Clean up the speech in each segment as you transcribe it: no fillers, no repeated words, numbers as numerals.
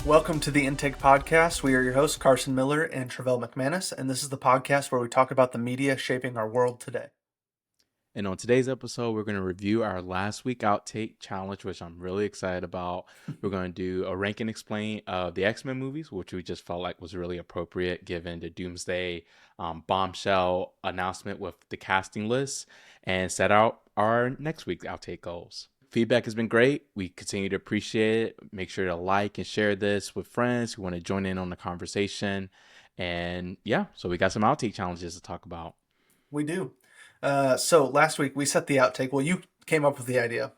Welcome to the Intake Podcast. We are your hosts, Carson Miller and Travelle McManus, and this is the podcast where we talk about the media shaping our world today. And on today's episode, we're going to review our last week outtake challenge, which I'm really excited about. We're going to do a rank and explain of the X-Men movies, which we just felt like was really appropriate given the Doomsday bombshell announcement with the casting list, and set out our next week's outtake goals. Feedback has been great. We continue to appreciate it. Make sure to like and share this with friends who want to join in on the conversation. And yeah, so we got some outtake challenges to talk about. We do. So last week we set the outtake. Well, you came up with the idea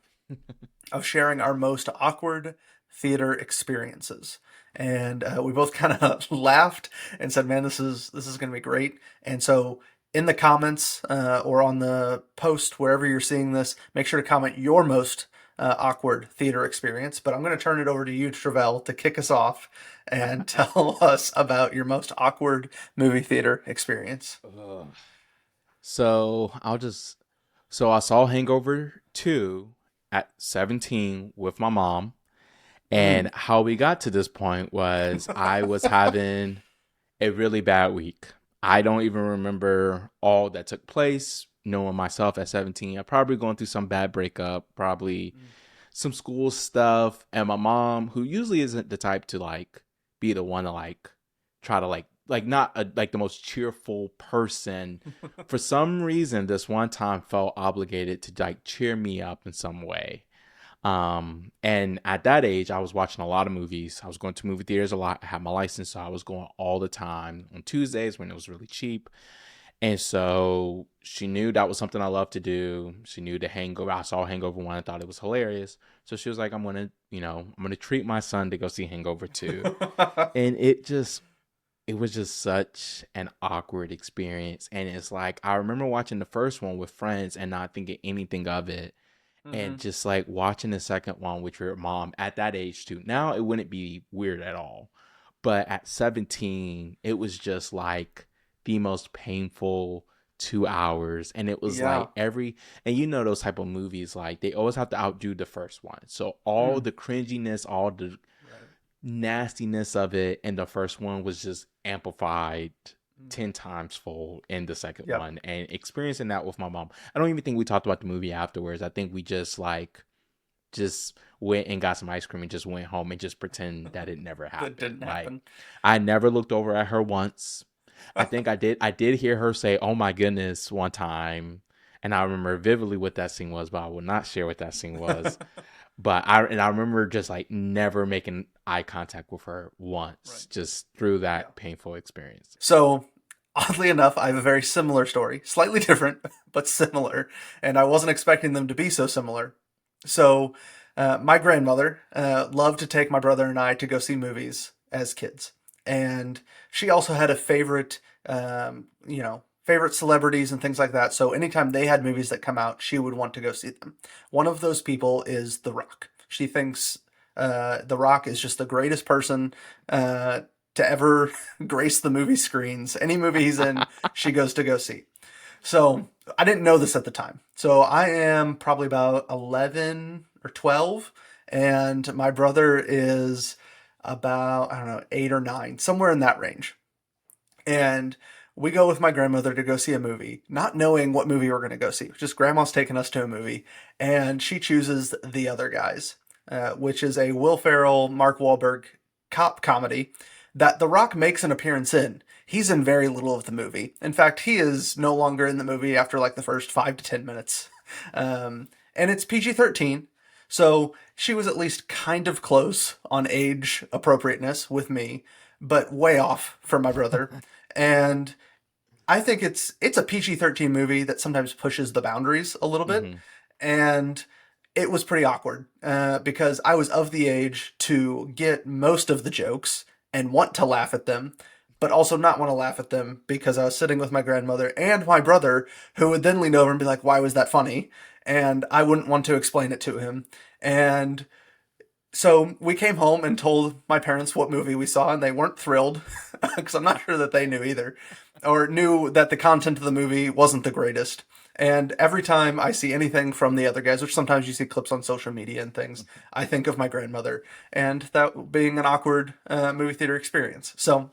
of sharing our most awkward theater experiences. And we both kind of laughed and said, man, this is going to be great. And so in the comments or on the post, wherever you're seeing this, make sure to comment your most awkward theater experience. But I'm going to turn it over to you, Travelle, to kick us off and tell us about your most awkward movie theater experience. So I saw Hangover 2 at 17 with my mom. And how we got to this point was I was having a really bad week. I don't even remember all that took place. Knowing myself at 17, I'm probably going through some bad breakup, probably some school stuff. And my mom, who usually isn't the type to be the one to try to not the most cheerful person, for some reason this one time felt obligated to cheer me up in some way. And at that age, I was watching a lot of movies. I was going to movie theaters a lot. I had my license, so I was going all the time on Tuesdays when it was really cheap. And so she knew that was something I loved to do. She knew the Hangover. I saw Hangover 1 and thought it was hilarious. So she was like, I'm going to treat my son to go see Hangover 2. And it was just such an awkward experience. And it's like, I remember watching the first one with friends and not thinking anything of it. And just watching the second one with your mom at that age too. Now it wouldn't be weird at all. But at 17, it was just the most painful 2 hours. And it was and those type of movies, they always have to outdo the first one. So all the cringiness, all the nastiness of it in the first one was just amplified 10 times fold in the second one. And experiencing that with my mom, I don't even think we talked about the movie afterwards. I think we just went and got some ice cream and just went home and just pretend that it never happened. That didn't happen. I never looked over at her once. I think I did hear her say, "Oh my goodness," one time, and I remember vividly what that scene was, but I will not share what that scene was. But I remember just never making eye contact with her once, just through that painful experience. So oddly enough, I have a very similar story, slightly different, but similar. And I wasn't expecting them to be so similar. So my grandmother loved to take my brother and I to go see movies as kids. And she also had a favorite, favorite celebrities and things like that. So anytime they had movies that come out, she would want to go see them. One of those people is The Rock. She thinks The Rock is just the greatest person to ever grace the movie screens. Any movie he's in, she goes to go see. So I didn't know this at the time. So I am probably about 11 or 12, and my brother is about, 8 or 9, somewhere in that range. And we go with my grandmother to go see a movie, not knowing what movie we're going to go see. Just grandma's taking us to a movie, and she chooses The Other Guys, which is a Will Ferrell, Mark Wahlberg cop comedy that The Rock makes an appearance in. He's in very little of the movie. In fact, he is no longer in the movie after the first 5 to 10 minutes. And it's PG-13. So she was at least kind of close on age appropriateness with me, but way off for my brother. And I think it's a PG-13 movie that sometimes pushes the boundaries a little bit. And it was pretty awkward because I was of the age to get most of the jokes and want to laugh at them, but also not want to laugh at them because I was sitting with my grandmother and my brother, who would then lean over and be like, "Why was that funny?" And I wouldn't want to explain it to him. And so we came home and told my parents what movie we saw, and they weren't thrilled because I'm not sure that they knew either, or knew that the content of the movie wasn't the greatest. And every time I see anything from the other guys, which sometimes you see clips on social media and things, I think of my grandmother and that being an awkward movie theater experience. So,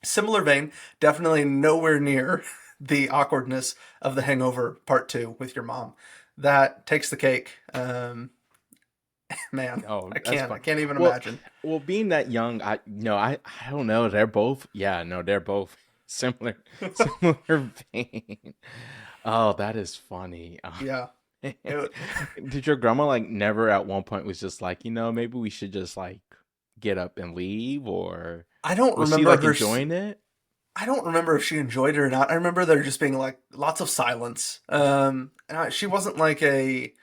similar vein, definitely nowhere near the awkwardness of The Hangover Part 2 with your mom. That takes the cake. Man, Oh, I that's can't. I fun. can't even Well, imagine. well, being that young, I don't know. They're both, yeah, no, they're both similar, similar vein. Oh, that is funny. Yeah. It, Did your grandma like never at one point was just like, maybe we should just like get up and leave, or I don't was she remember like her. enjoying it? I don't remember if she enjoyed it or not. I remember there just being like lots of silence. She wasn't like a.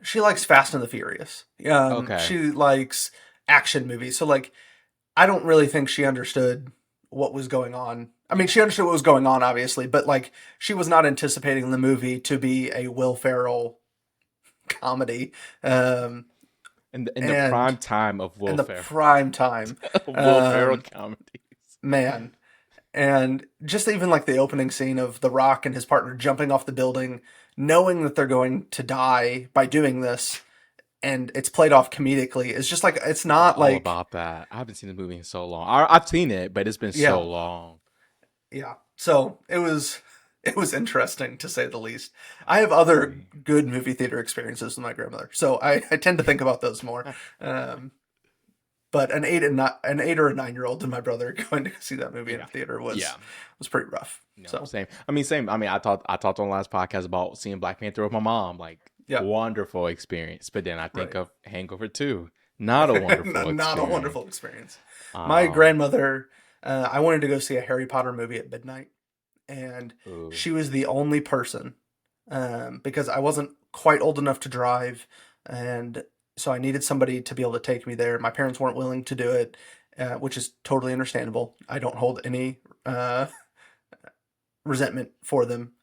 She likes Fast and the Furious. Okay. She likes action movies. So like, I don't really think she understood what was going on. I mean, she Yeah. understood what was going on, obviously, but like, she was not anticipating the movie to be a Will Ferrell comedy. Um, In the and prime time of in Will the Ferrell, prime time, of Will Ferrell um, comedies. man, and just even like the opening scene of The Rock and his partner jumping off the building, knowing that they're going to die by doing this, and it's played off comedically. It's just like it's I'm not all like about that. I haven't seen the movie in so long. I've seen it, but it's been so yeah, long. yeah. So it was interesting to say the least. I have other Dang. good movie theater experiences with my grandmother, so I tend to think about those more. Um, but an 8 or a 9 year old and my brother going to see that movie in Yeah. a theater Yeah. was pretty rough. No, So same. I mean, same. I mean, I talked on the last podcast about seeing Black Panther with my mom. Like, yeah, wonderful experience. But then I think right. of Hangover 2. Not a wonderful Not a experience. wonderful experience. My Um, grandmother, I wanted to go see a Harry Potter movie at midnight, and ooh, she was the only person because I wasn't quite old enough to drive, and so I needed somebody to be able to take me there. My parents weren't willing to do it, which is totally understandable. I don't hold any resentment for them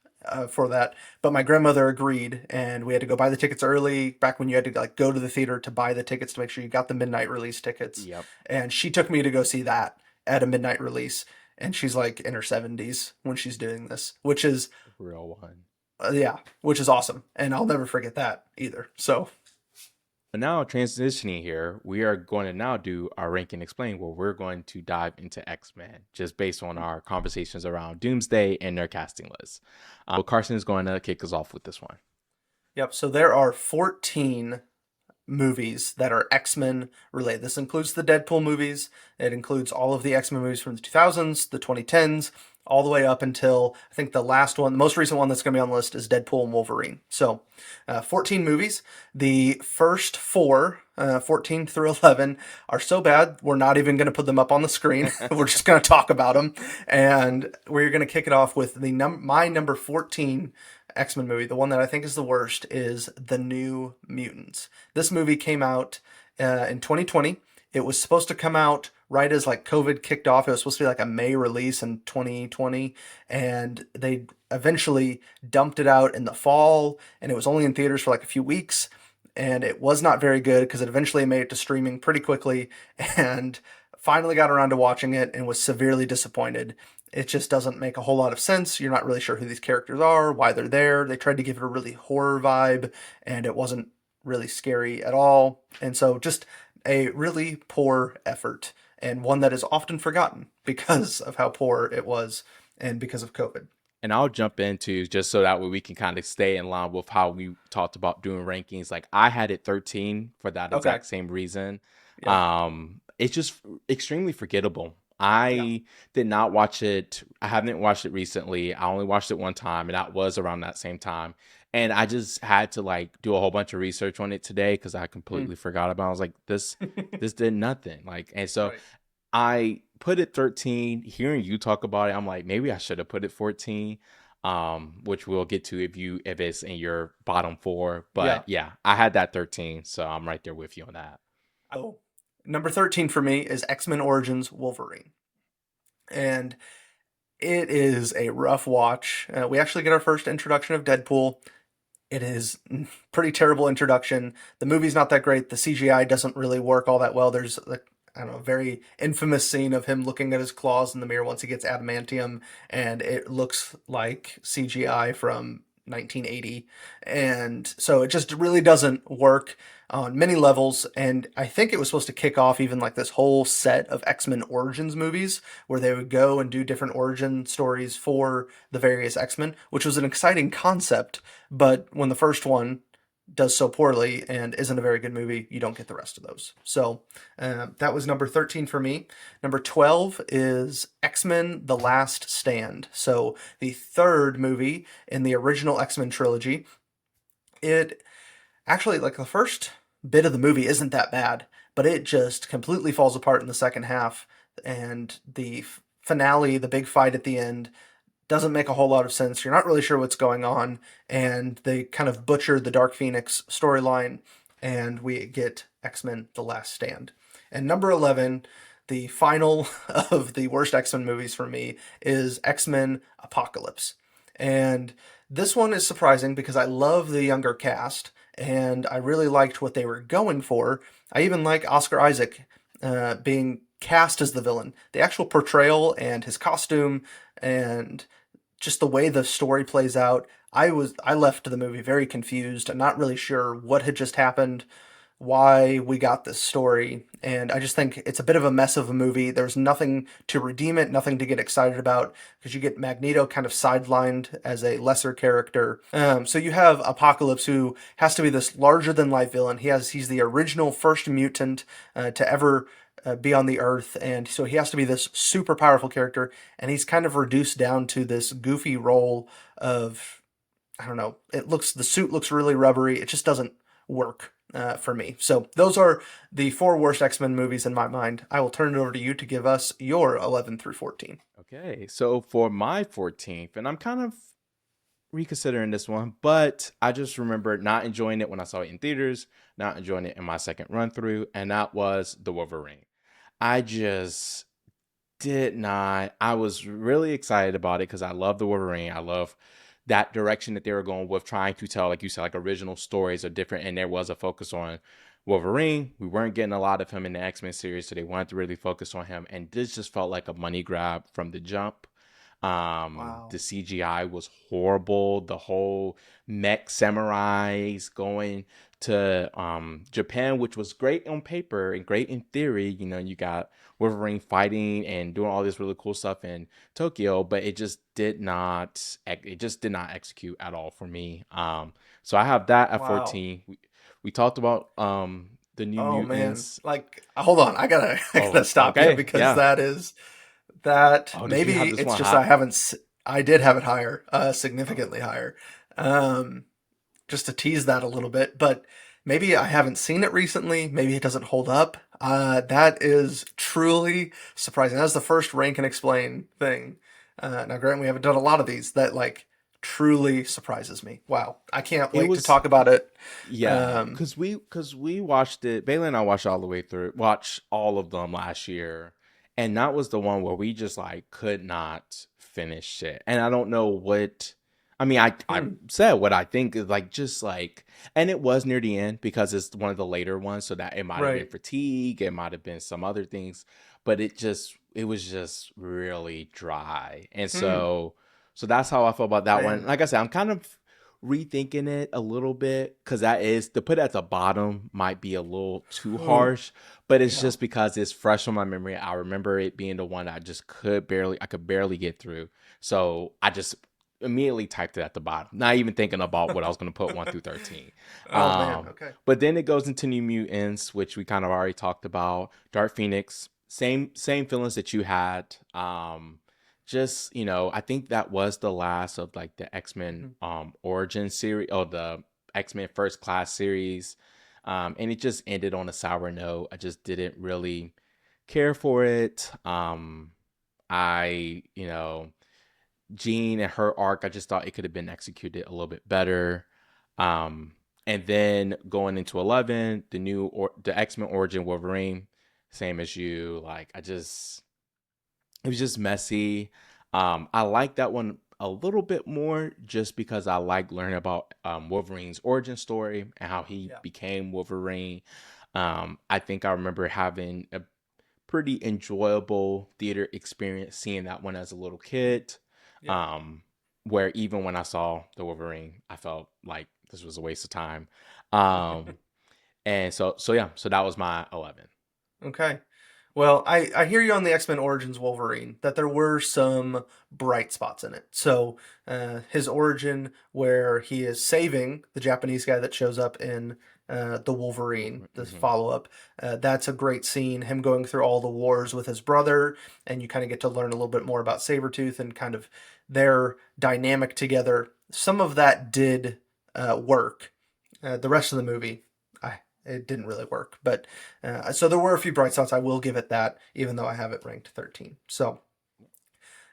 for that. But my grandmother agreed, and we had to go buy the tickets early. Back when you had to like go to the theater to buy the tickets to make sure you got the midnight release tickets, yep, and she took me to go see that at a midnight release. And she's like in her 70s when she's doing this, which is real one. yeah, which is awesome, and I'll never forget that either. So But now transitioning here, we are going to now do our rank and explain where we're going to dive into X-Men just based on our conversations around Doomsday and their casting list. Carson is going to kick us off with this one. yep. So there are 14 movies that are X-Men related. This includes the Deadpool movies. It includes all of the X-Men movies from the 2000s, the 2010s, all the way up until I think the last one, the most recent one that's going to be on the list is Deadpool and Wolverine. So, 14 movies. The first four, 14 through 11, are so bad we're not even going to put them up on the screen. We're just going to talk about them, and we're going to kick it off with my number 14 X-Men movie. The one that I think is the worst is The New Mutants. This movie came out in 2020. It was supposed to come out right as like COVID kicked off. It was supposed to be like a May release in 2020, and they eventually dumped it out in the fall, and it was only in theaters for like a few weeks, and it was not very good because it eventually made it to streaming pretty quickly, and finally got around to watching it and was severely disappointed. It just doesn't make a whole lot of sense. You're not really sure who these characters are, why they're there. They tried to give it a really horror vibe, and it wasn't really scary at all. And so, just a really poor effort, and one that is often forgotten because of how poor it was and because of COVID. And I'll jump into just so that way we can kind of stay in line with how we talked about doing rankings. Like I had it 13 for that Okay. exact same reason. Yeah. It's just extremely forgettable. Yeah. I did not watch it. I haven't watched it recently. I only watched it one time, and that was around that same time. And I just had to like do a whole bunch of research on it today because I Mm. completely forgot about it. I was like, this did nothing. Like, and so Right. I put it 13. Hearing you talk about it, I'm like, maybe I should have put it 14. Which we'll get to if it's in your bottom four. Yeah. But yeah, I had that 13, so I'm right there with you on that. Oh, number 13 for me is X-Men Origins Wolverine. And it is a rough watch. We actually get our first introduction of Deadpool. It is pretty terrible introduction. The movie's not that great. The CGI doesn't really work all that well. There's like I don't know, a very infamous scene of him looking at his claws in the mirror once he gets adamantium, and it looks like CGI from 1980. And so it just really doesn't work on many levels. And I think it was supposed to kick off even like this whole set of X-Men Origins movies where they would go and do different origin stories for the various X-Men, which was an exciting concept. But when the first one does so poorly and isn't a very good movie, you don't get the rest of those. So that was number 13 for me. Number 12 is X-Men The Last Stand. So the third movie in the original X-Men trilogy. It actually, like the first bit of the movie isn't that bad, but it just completely falls apart in the second half. And the finale, the big fight at the end, doesn't make a whole lot of sense. You're not really sure what's going on, and they kind of butchered the Dark Phoenix storyline, and we get X-Men The Last Stand. And number 11, the final of the worst X-Men movies for me, is X-Men Apocalypse. And this one is surprising because I love the younger cast, and I really liked what they were going for. I even like Oscar Isaac being cast as the villain. The actual portrayal and his costume and just the way the story plays out, I left the movie very confused and not really sure what had just happened, why we got this story, and I just think it's a bit of a mess of a movie. There's nothing to redeem it, nothing to get excited about, because you get Magneto kind of sidelined as a lesser character. So you have Apocalypse, who has to be this larger than life villain. He's the original first mutant to ever be on the earth, and so he has to be this super powerful character, and he's kind of reduced down to this goofy role of, I don't know, the suit looks really rubbery. It just doesn't work for me. So those are the four worst X-Men movies in my mind. I will turn it over to you to give us your 11 through 14. Okay, so for my 14th, and I'm kind of reconsidering this one, but I just remember not enjoying it when I saw it in theaters, not enjoying it in my second run through, and that was The Wolverine. I just did not. I was really excited about it because I love the Wolverine. I love that direction that they were going with, trying to tell, like you said, like original stories are different, and there was a focus on Wolverine. We weren't getting a lot of him in the X-Men series, so they wanted to really focus on him, and this just felt like a money grab from the jump. The Wow. CGI was horrible. The whole mech samurais going to Japan, which was great on paper and great in theory. You know, you got Wolverine fighting and doing all this really cool stuff in Tokyo, but it just did not execute at all for me. So I have that at Wow. 14. We talked about the New Oh man. Mutants. Like, hold on. I Oh, gotta stop you okay, because yeah. that Oh, did you have maybe this it's one just hot? I did have it higher, significantly Oh, higher. Um, just to tease that a little bit, but maybe I haven't seen it recently. Maybe it doesn't hold up. That is truly surprising. That's the first rank and explain thing. Now, Grant, we haven't done a lot of these. That like truly surprises me. Wow, I can't it wait to was talk about it. Yeah, Um, cause we watched it. Bailey and I watched all the way through, watched all of them last year, and that was the one where we just like could not finish it. And I don't know what. I mean, I hmm, said what I think is like just like, and it was near the end because it's one of the later ones, so that it might have been right. fatigue, it might have been some other things, but it was just really dry, and Hmm, so that's how I feel about that one. man. Like I said, I'm kind of rethinking it a little bit because that is to put at the bottom might be a little too Ooh, harsh, but it's yeah. just because it's fresh on my memory. I remember it being the one I just I could barely get through. So I just immediately typed it at the bottom, not even thinking about what I was going to put 1 through 13. Oh man. Okay. But then it goes into New Mutants, which we kind of already talked about. Dark Phoenix, same feelings that you had. Just I think that was the last of like the X-Men Mhm. origin series or the X-Men First Class series, and it just ended on a sour note. I just didn't really care for it. I Jean and her arc, I just thought it could have been executed a little bit better. um and then going into 11, the X-Men origin Wolverine, same as you, like I just it was just messy. I like that one a little bit more just because I like learning about Wolverine's origin story and how he Yeah. became Wolverine. I think I remember having a pretty enjoyable theater experience seeing that one as a little kid. Yeah. Um, where even when I saw the Wolverine, I felt like this was a waste of time. Um, and so yeah, so that was my 11. Okay. Well, I hear you on the X-Men Origins Wolverine, that there were some bright spots in it. So, his origin, where he is saving the Japanese guy that shows up in the Wolverine, the Hmm. follow-up, that's a great scene. Him going through all the wars with his brother, and you kind of get to learn a little bit more about Sabretooth and kind of their dynamic together. Some of that did work. The rest of the movie, it didn't really work. But so there were a few bright spots. I will give it that, even though I have it ranked 13. So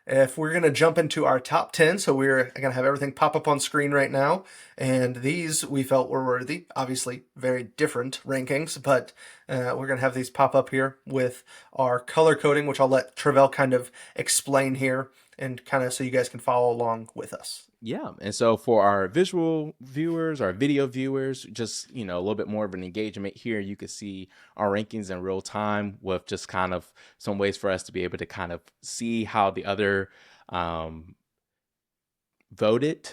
if we're going to jump into our top 10, so we're going to have everything pop up on screen right now. And these we felt were worthy. Obviously, very different rankings, but we're going to have these pop up here with our color coding, which I'll let Travell kind of explain here and kind of so you guys can follow along with us. Yeah, and so for our visual viewers, our video viewers, just a little bit more of an engagement here. You can see our rankings in real time with just kind of some ways for us to be able to kind of see how the other um, voted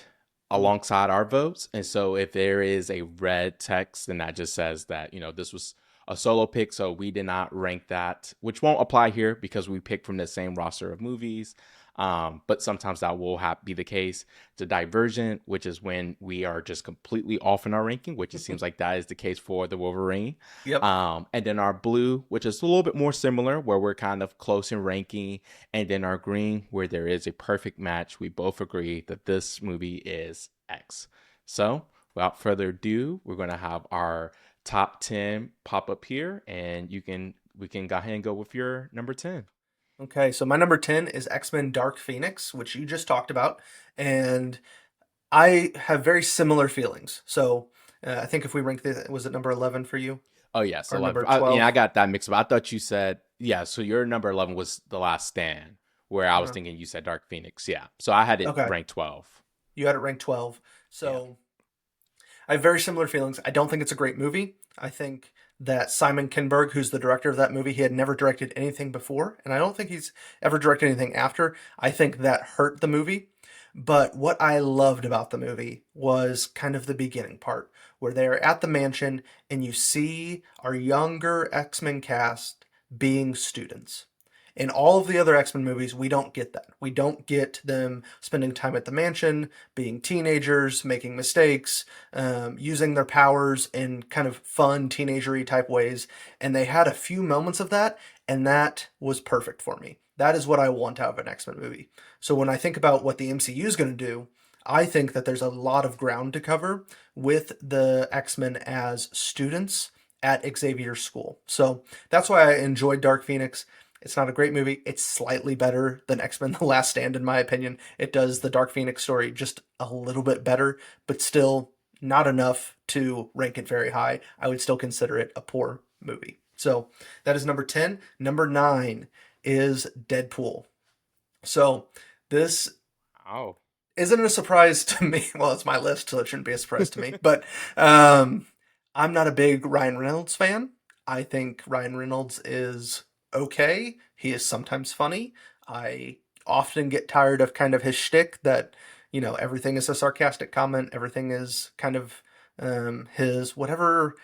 Mm. alongside our votes. And so if there is a red text, then that just says that, this was a solo pick. So we did not rank that, which won't apply here because we picked from the same roster of movies. But sometimes that will be the case. The divergent, which is when we are just completely off in our ranking, which it seems like that is the case for the Wolverine. Yep. And then our blue, which is a little bit more similar, where we're kind of close in ranking. And then our green, where there is a perfect match. We both agree that this movie is X. So, without further ado, we're going to have our top 10 pop up here, and we can go ahead and go with your number 10. Okay, so my number 10 is X-Men Dark Phoenix, which you just talked about. And I have very similar feelings. So I think if we rank this, was it number 11 for you Oh yes, or 11. number Yeah, I 12? got that mixed up. I thought you said, yeah, so your number 11 was The Last Stand, where I was Uh, thinking you said Dark Phoenix. Yeah. So I had it okay, ranked 12. you had it ranked 12. Yeah. So I have very similar feelings. I don't think it's a great movie. I think that Simon Kinberg, who's the director of that movie, he had never directed anything before, and I don't think he's ever directed anything after. I think that hurt the movie. But what I loved about the movie was kind of the beginning part, where they're at the mansion and you see our younger X-Men cast being students. In all of the other X-Men movies, we don't get that. We don't get them spending time at the mansion, being teenagers, making mistakes, using their powers in kind of fun, teenagery type ways. And they had a few moments of that, and that was perfect for me. That is what I want out of an X-Men movie. So when I think about what the MCU is going to do, I think that there's a lot of ground to cover with the X-Men as students at Xavier's school. So that's why I enjoyed Dark Phoenix. It's not a great movie. It's slightly better than X-Men The Last Stand, in my opinion. It does the Dark Phoenix story just a little bit better, but still not enough to rank it very high. I would still consider it a poor movie. So that is number 10. Number 9 is Deadpool. So this Oh. isn't a surprise to me. Well, it's my list, so it shouldn't be a surprise to me. But um, I'm not a big Ryan Reynolds fan. I think Ryan Reynolds is okay. He is sometimes funny. I often get tired of kind of his shtick that, everything is a sarcastic comment. Everything is kind of his whatever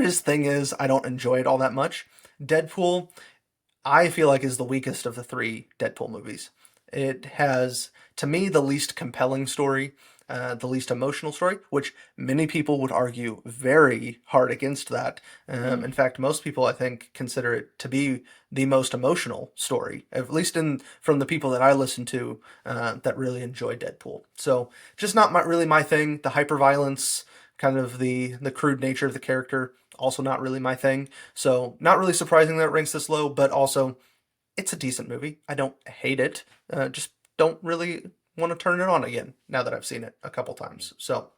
his thing is. I don't enjoy it all that much. Deadpool, I feel like is the weakest of the three Deadpool movies. It has, to me, the least compelling story, the least emotional story, which many people would argue very hard against that. Mm. In fact, most people, I think, consider it to be the most emotional story, at least from the people that I listen to that really enjoy Deadpool. So, just not really my thing. The hyperviolence, kind of the crude nature of the character, also not really my thing. So, not really surprising that it ranks this low, but also it's a decent movie. I don't hate it. Just don't really want to turn it on again now that I've seen it a couple times. So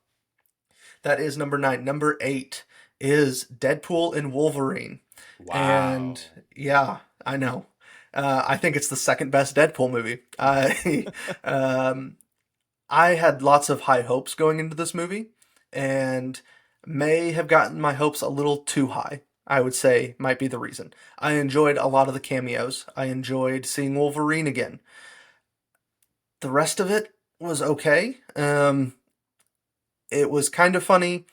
that is number 9. Number 8 is Deadpool and Wolverine. And Wow. yeah, I know. I think it's the second best Deadpool movie. Um, I had lots of high hopes going into this movie and may have gotten my hopes a little too high. I would say might be the reason. I enjoyed a lot of the cameos. I enjoyed seeing Wolverine again. The rest of it was okay. It was kind of funny.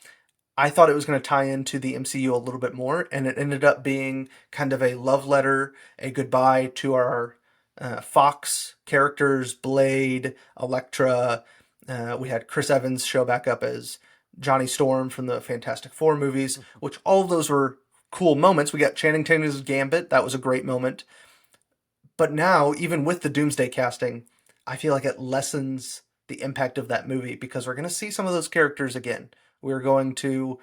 I thought it was going to tie into the MCU a little bit more, and it ended up being kind of a love letter, a goodbye to our Fox characters, Blade, Elektra. We had Chris Evans show back up as Johnny Storm from the Fantastic Four movies, which all of those were cool moments. We got Channing Tatum's Gambit, that was a great moment. But now, even with the Doomsday casting, I feel like it lessens the impact of that movie because we're going to see some of those characters again. We're going to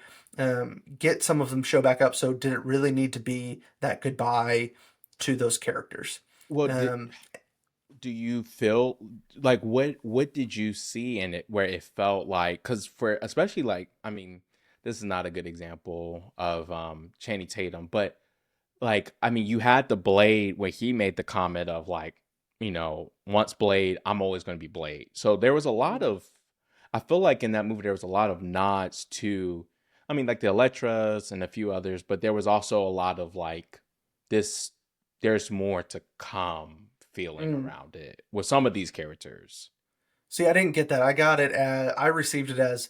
get some of them show back up. So, did it really need to be that goodbye to those characters? Well, Um, do you feel like what did you see in it where it felt like, because for especially like, I mean, this is not a good example of Channing Tatum, but like, I mean, you had the Blade where he made the comment of like, once Blade, I'm always going to be Blade. So there was a lot of, I feel like in that movie there was a lot of nods to, I mean, like the Electras and a few others, but there was also a lot of like this, there's more to come feeling mm. around it with some of these characters. See, I didn't get that. I got it as, I received it as,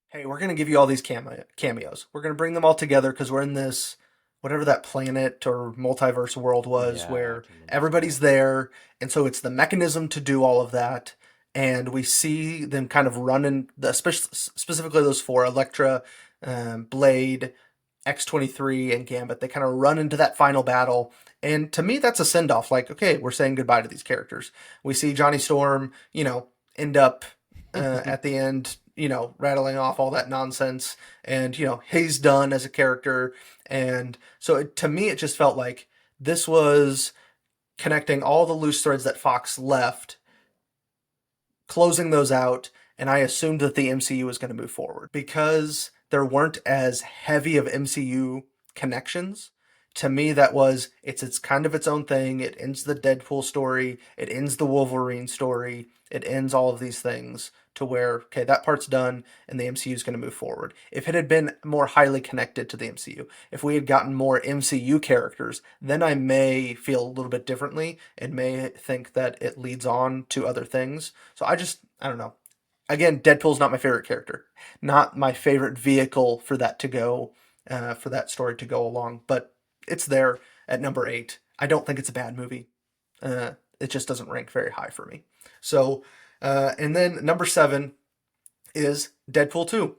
hey, we're going to give you all these cameos. We're going to bring them all together because we're in this, whatever that planet or multiverse world was, Yeah, I where can't remember what it's everybody's called. there. And so it's the mechanism to do all of that. And we see them kind of running, specifically those four Elektra, Blade, X-23, and Gambit. They kind of run into that final battle. And to me, that's a send off. Like, okay, we're saying goodbye to these characters. We see Johnny Storm, end up at the end, rattling off all that nonsense. And, he's done as a character. And so to me, it just felt like this was connecting all the loose threads that Fox left, closing those out, and I assumed that the MCU was going to move forward because there weren't as heavy of MCU connections. To me, that was it's kind of its own thing. It ends the Deadpool story. It ends the Wolverine story. It ends all of these things to where okay, that part's done, and the MCU is going to move forward. If it had been more highly connected to the MCU, if we had gotten more MCU characters, then I may feel a little bit differently and may think that it leads on to other things. So I don't know. Again, Deadpool's not my favorite character, not my favorite vehicle for that to go, for that story to go along. But it's there at number 8. I don't think it's a bad movie. It just doesn't rank very high for me. So, and then number 7 is Deadpool 2.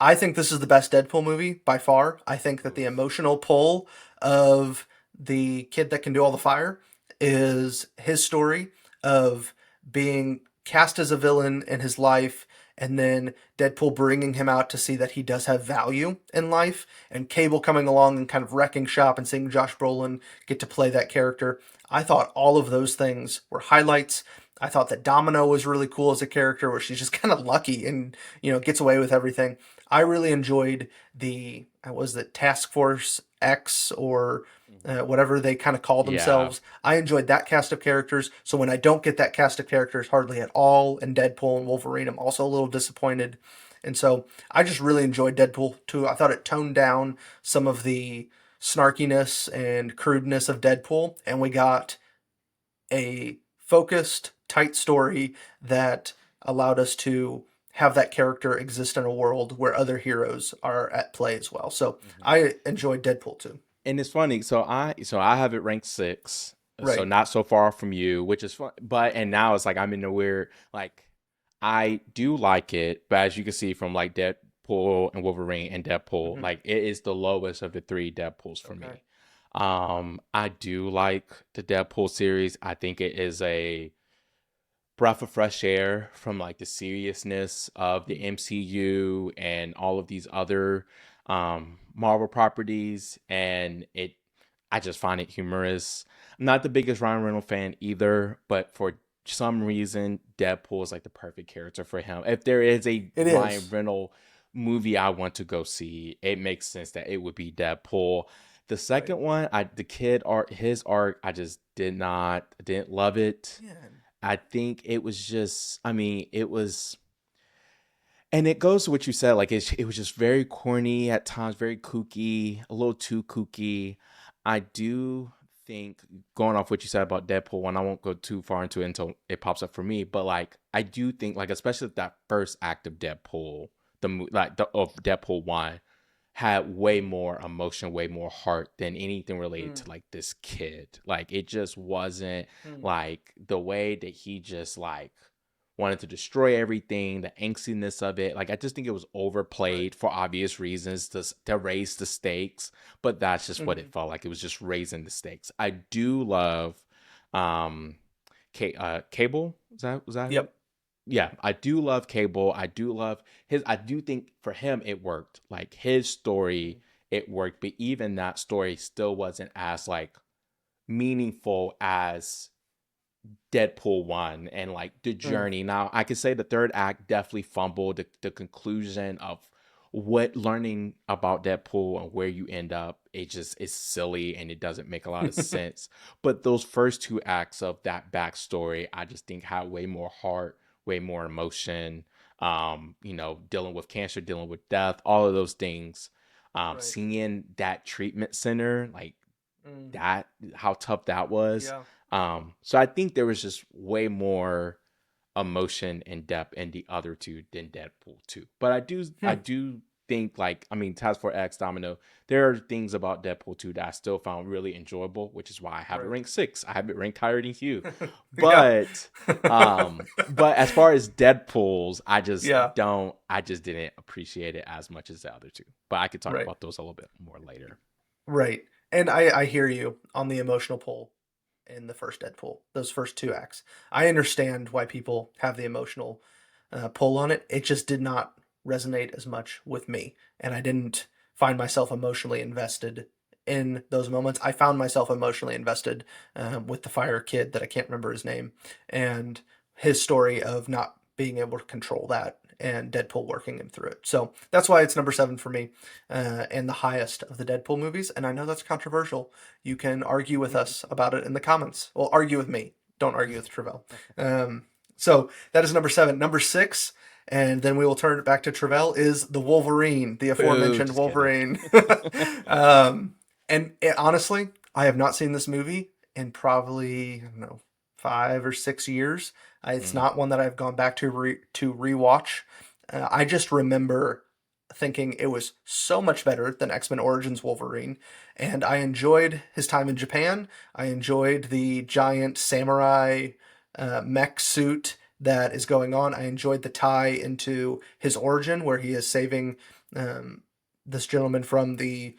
I think this is the best Deadpool movie by far. I think that the Oof. emotional pull of the kid that can do all the fire is his story of being cast as a villain in his life and then Deadpool bringing him out to see that he does have value in life and Cable coming along and kind of wrecking shop and seeing Josh Brolin get to play that character. I thought all of those things were highlights. I thought that Domino was really cool as a character where she's just kind of lucky and gets away with everything. I really enjoyed the was it Task Force X or Mhm. whatever they kind of call Yeah. themselves. I enjoyed that cast of characters. So when I don't get that cast of characters hardly at all in Deadpool and Wolverine, I'm also a little disappointed. And so I just really enjoyed Deadpool too. I thought it toned down some of the snarkiness and crudeness of Deadpool, and we got a focused, tight story that allowed us to have that character exist in a world where other heroes are at play as well. So Mhm. I enjoyed Deadpool too. And it's funny. So I have it ranked 6, so Right. not so far from you, which is fun. But and now it's like I'm in a weird like I do like it, but as you can see from like Deadpool and Wolverine and Deadpool, Hmm. like it is the lowest of the three Deadpools for Okay. me. I do like the Deadpool series. I think it is a breath of fresh air from like the seriousness of the MCU and all of these other Marvel properties, and it I just find it humorous. I'm not the biggest Ryan Reynolds fan either, but for some reason Deadpool is like the perfect character for him. If there is a It Ryan is. Reynolds movie I want to go see, it makes sense that it would be Deadpool. The Right. second one, the kid art, his art, I just didn't love it. Yeah. I think it was just, I mean, it was, and it goes to what you said, like it was just very corny at times, very kooky, a little too kooky. I do think, going off what you said about Deadpool 1, I won't go too far into it until it pops up for me, but like I do think like especially that first act of Deadpool, of Deadpool 1 had way more emotion, way more heart than anything related Mm, to like this kid. Like it just wasn't mm, like the way that he just like wanted to destroy everything, the angstiness of it. Like I just think it was right. overplayed for obvious reasons to raise the stakes, but that's just what Hmm. it felt like. It was just raising the stakes. I do love um Cable. Was that who? Yep. Yeah, I do love Cable. I do love his. I do think for him it worked. Like his story, it worked, but even that story still wasn't as like meaningful as Deadpool 1 and like the Mm. journey. Now, I could say the third act definitely fumbled the conclusion of what learning about Deadpool and where you end up. It just is silly and it doesn't make a lot of sense. But those first two acts of that backstory, I just think had way more heart, way more emotion. Dealing with cancer, dealing with death, all of those things. Right. Seeing that treatment center, like Mm. that, how tough that was. Yeah. So I think there was just way more emotion and depth in the other two than Deadpool 2. But I Hmm. do think like I mean Task Force X Domino, there are things about Deadpool 2 that I still found really enjoyable, which is why I have it Right. ranked 6. I have it ranked higher than you. Yeah. But as far as Deadpool's, Yeah. I just didn't appreciate it as much as the other two. But I could talk Right. about those a little bit more later. Right. And I hear you on the emotional pull in the first Deadpool, those first two acts. I understand why people have the emotional pull on it. It just did not resonate as much with me. And I didn't find myself emotionally invested in those moments. I found myself emotionally invested with the fire kid that I can't remember his name and his story of not being able to control that and Deadpool working him through it. So that's why it's number seven for me and the highest of the Deadpool movies. And I know that's controversial. You can argue with us about it in the comments. Well, argue with me. Don't argue with Travell. So that is number seven. Number six, and then we will turn it back to Travell, is the Wolverine, the Boo, aforementioned just kidding. Wolverine. Honestly, I have not seen this movie in probably, I don't know, 5 or 6 years. It's Mm. not one that I've gone back to rewatch. I just remember thinking it was so much better than X-Men Origins Wolverine, and I enjoyed his time in Japan. I enjoyed the giant samurai mech suit that is going on. I enjoyed the tie into his origin, where he is saving um, this gentleman from the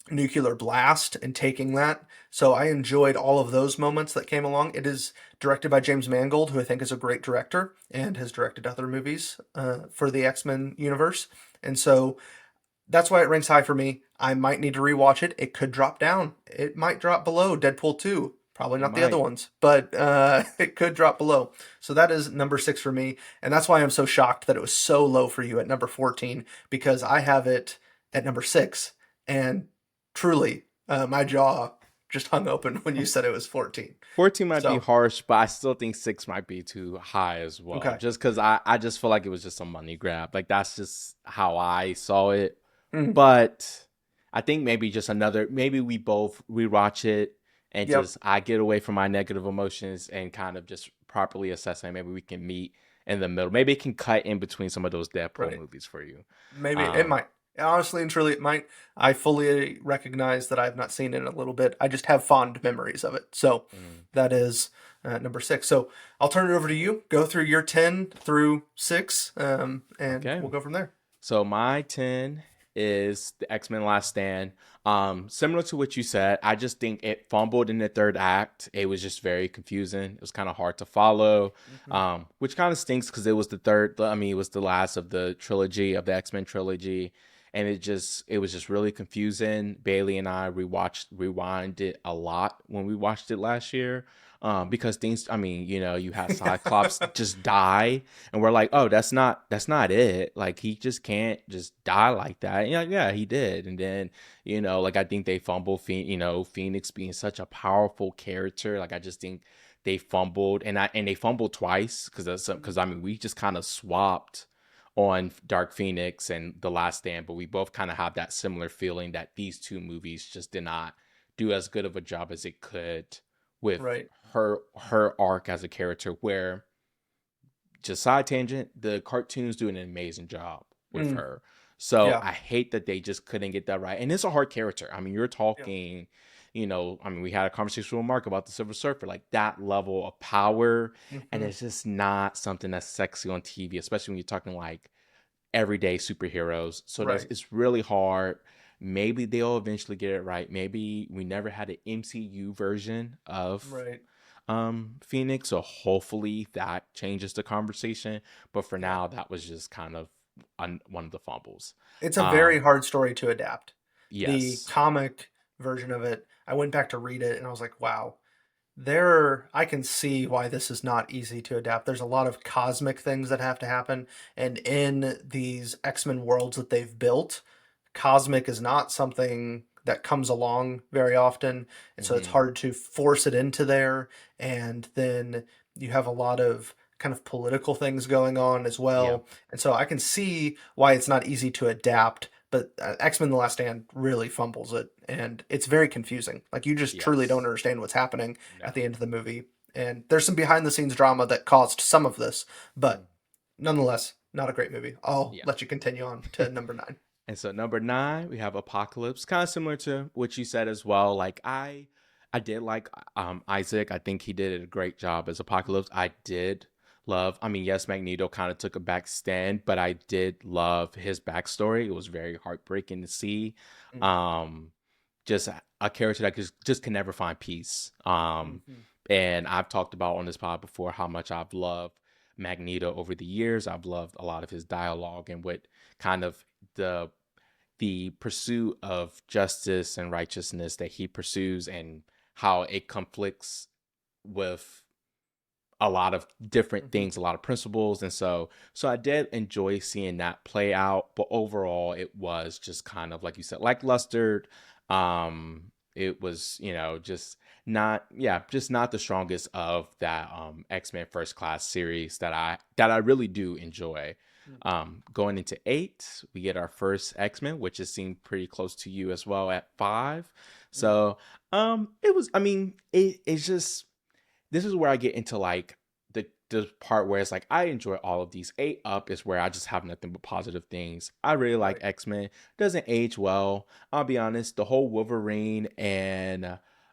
nuclear blast and taking that. So I enjoyed all of those moments that came along. It is directed by James Mangold, who I think is a great director and has directed other movies for the X Men universe. And so that's why it ranks high for me. I might need to rewatch it. It could drop down. It might drop below Deadpool 2. Probably It not the other might. ones, but it could drop below. So that is number six for me. And that's why I'm so shocked that it was so low for you at number 14, because I have it at number six. And truly, my jaw just hung open when you said it was 14. 14 might be So, harsh, but I still think 6 might be too high as well. okay. Just because I just feel like it was just a money grab. Like that's just how I saw it. Mm, But I think maybe just another, maybe we both rewatch it and yep. just I get away from my negative emotions and kind of just properly assess it. Maybe we can meet in the middle. Maybe it can cut in between some of those Deadpool Right. movies for you. Maybe it Um, might. Honestly and truly, it might. I fully recognize that I have not seen it in a little bit. I just have fond memories of it. So mm, that is number six. So I'll turn it over to you. Go through your 10 through six, and okay. we'll go from there. So my 10 is the X-Men Last Stand. Similar to what you said, I just think it fumbled in the third act. It was just very confusing. It was kind of hard to follow, Hmm. which kind of stinks because it was the third. I mean, it was the last of the trilogy of the X-Men trilogy, and it was just really confusing. Bailey and I rewind it a lot when we watched it last year. Because things, I mean, you had Cyclops just die, and we're like, oh, that's not it. Like he just can't just die like that. And yeah, he did. And then like I think they fumble. Phoenix being such a powerful character. Like I just think they fumbled, and they fumbled twice because I mean we just kind of swapped on Dark Phoenix and The Last Stand, but we both kind of have that similar feeling that these two movies just did not do as good of a job as it could with Right. her arc as a character. Where, just side tangent, the cartoons do an amazing job with Mm, her. So yeah. I hate that they just couldn't get that right. And it's a hard character. I mean, you're Yeah. talking, I mean, we had a conversation with Mark about the Silver Surfer, like that level of power. And Hmm. it's just not something that's sexy on TV, especially when you're talking like everyday superheroes. So Right. it's really hard. Maybe they'll eventually get it right. Maybe we never had an MCU version of Right. Phoenix, so hopefully that changes the conversation. But for Yeah. now, that was just kind of one of the fumbles. It's a very Um, hard story to adapt. The yes. comic version of it, I went back to read it and I was like, wow, I can see why this is not easy to adapt. There's a lot of cosmic things that have to happen. And in these X-Men worlds that they've built, cosmic is not something that comes along very often. And so it's Hmm. hard to force it into there. And then you have a lot of kind of political things going on as Yeah. well. And so I can see why it's not easy to adapt. But X-Men The Last Stand really fumbles it. And it's very confusing. Like, you just truly don't Yes. understand what's happening at the No. end of the movie. And there's some behind the scenes drama that caused some of this. But Mm. nonetheless, not a great movie. I'll Yeah. let you continue on to number 9. And so number 9, we have Apocalypse, kind of similar to what you said as well. Like I did like Isaac. I think he did a great job as Apocalypse. I did love. I mean, yes, Magneto kind of took a back stand, but I did love his backstory. It was very heartbreaking to see. Um, just a character that just can never find peace. Mm-hmm. And I've talked about on this pod before how much I've loved Magneto over the years. I've loved a lot of his dialogue and what kind of the the pursuit of justice and righteousness that he pursues, and how it conflicts with a lot of different Mm-hmm. things, a lot of principles. And so I did enjoy seeing that play out, but overall it was just kind of like you said, lackluster. It was, just not the strongest of that X-Men First Class series that I really do enjoy. Going into 8, we get our first X-Men, which is seemed pretty close to you as well at 5. Mm-hmm. So it was, I mean, it's just, this is where I get into like the part where it's like I enjoy all of these. 8 up is where I just have nothing but positive things. I really like Right. X-Men. Doesn't age well. I'll be honest. The whole Wolverine and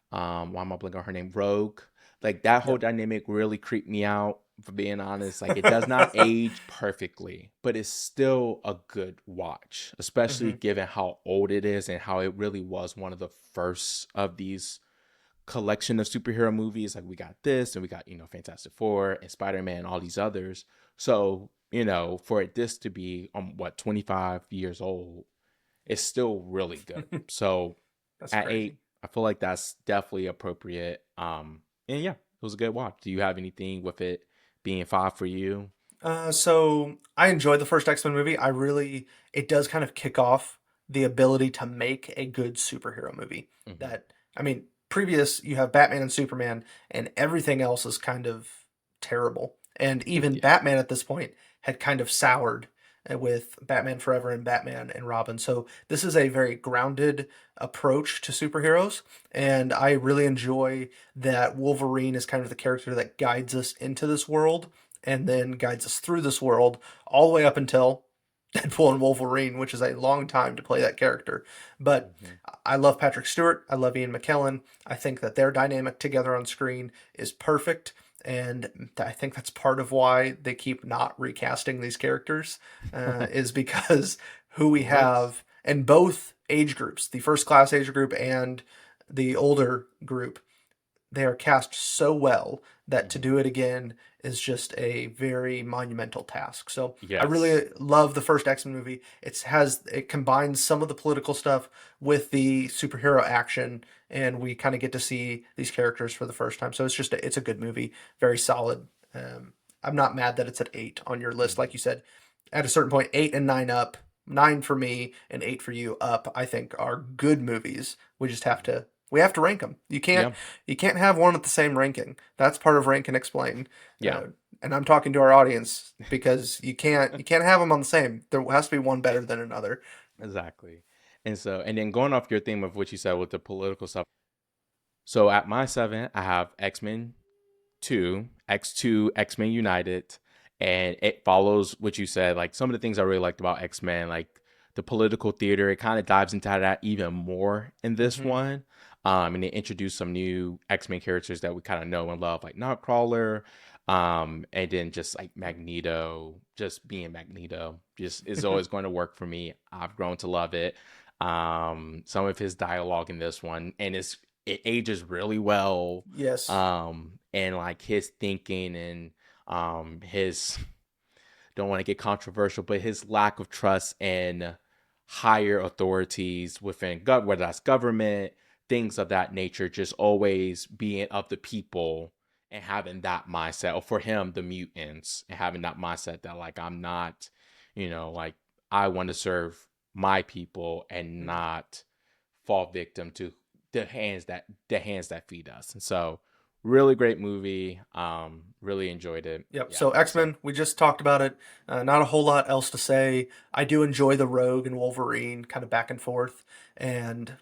why am I blanking on her name? Rogue. Like that whole Yep. dynamic really creeped me out. For being honest, like it does not age perfectly, but it's still a good watch, especially Hmm. given how old it is and how it really was one of the first of these collection of superhero movies. Like we got this and we got, Fantastic Four and Spider-Man, all these others. So, for this to be 25 years old, it's still really good. So That's at crazy. 8, I feel like that's definitely appropriate. And yeah, it was a good watch. Do you have anything with it being 5 for you? So I enjoyed the first X-Men movie. It does kind of kick off the ability to make a good superhero movie. Hmm. That, I mean, previous you have Batman and Superman, and everything else is kind of terrible. And even Yeah. Batman at this point had kind of soured with Batman Forever and Batman and Robin. So this is a very grounded approach to superheroes, and I really enjoy that Wolverine is kind of the character that guides us into this world and then guides us through this world all the way up until Deadpool and Wolverine, which is a long time to play that character. But Hmm. I love Patrick Stewart. I love Ian McKellen. I think that their dynamic together on screen is perfect. And I think that's part of why they keep not recasting these characters, is because who we What? have in both age groups, the first class age group and the older group, they are cast so well that to Hmm. do it again is just a very monumental task. So I Yes. really love the first X-Men movie. It combines some of the political stuff with the superhero action, and we kind of get to see these characters for the first time. So it's a good movie, very solid. I'm not mad that it's at 8 on your list, like Hmm. you said. At a certain point, 8 and 9 up, 9 for me and 8 for you up, I think are good movies. We have to rank them. Yeah. You can't have one at the same ranking. That's part of rank and explain. Yeah. Uh, and I'm talking to our audience because you can't have them on the same. There has to be one better than another. Exactly. And then going off your theme of what you said with the political stuff. So at my 7, I have X-Men 2, X2, X-Men United, and it follows what you said. Like some of the things I really liked about X-Men, like the political theater, it kind of dives into that even more in this Hmm. one. And they introduce some new X-Men characters that we kind of know and love, like Nightcrawler, and then just like Magneto, just being Magneto, just is always going to work for me. I've grown to love it. Some of his dialogue in this one, and it ages really well. Yes. And like his thinking and his, don't want to get controversial, but his lack of trust in higher authorities within whether that's government, things of that nature, just always being of the people and having that mindset. Or for him, the mutants, and having that mindset that like I'm not, like I want to serve my people and Mhm. not fall victim to the hands that feed us. And so really great movie. Really enjoyed it. Yep. Yeah. So X So Men, we just talked about it. Not a whole lot else to say. I do enjoy the Rogue and Wolverine kind of back and forth, and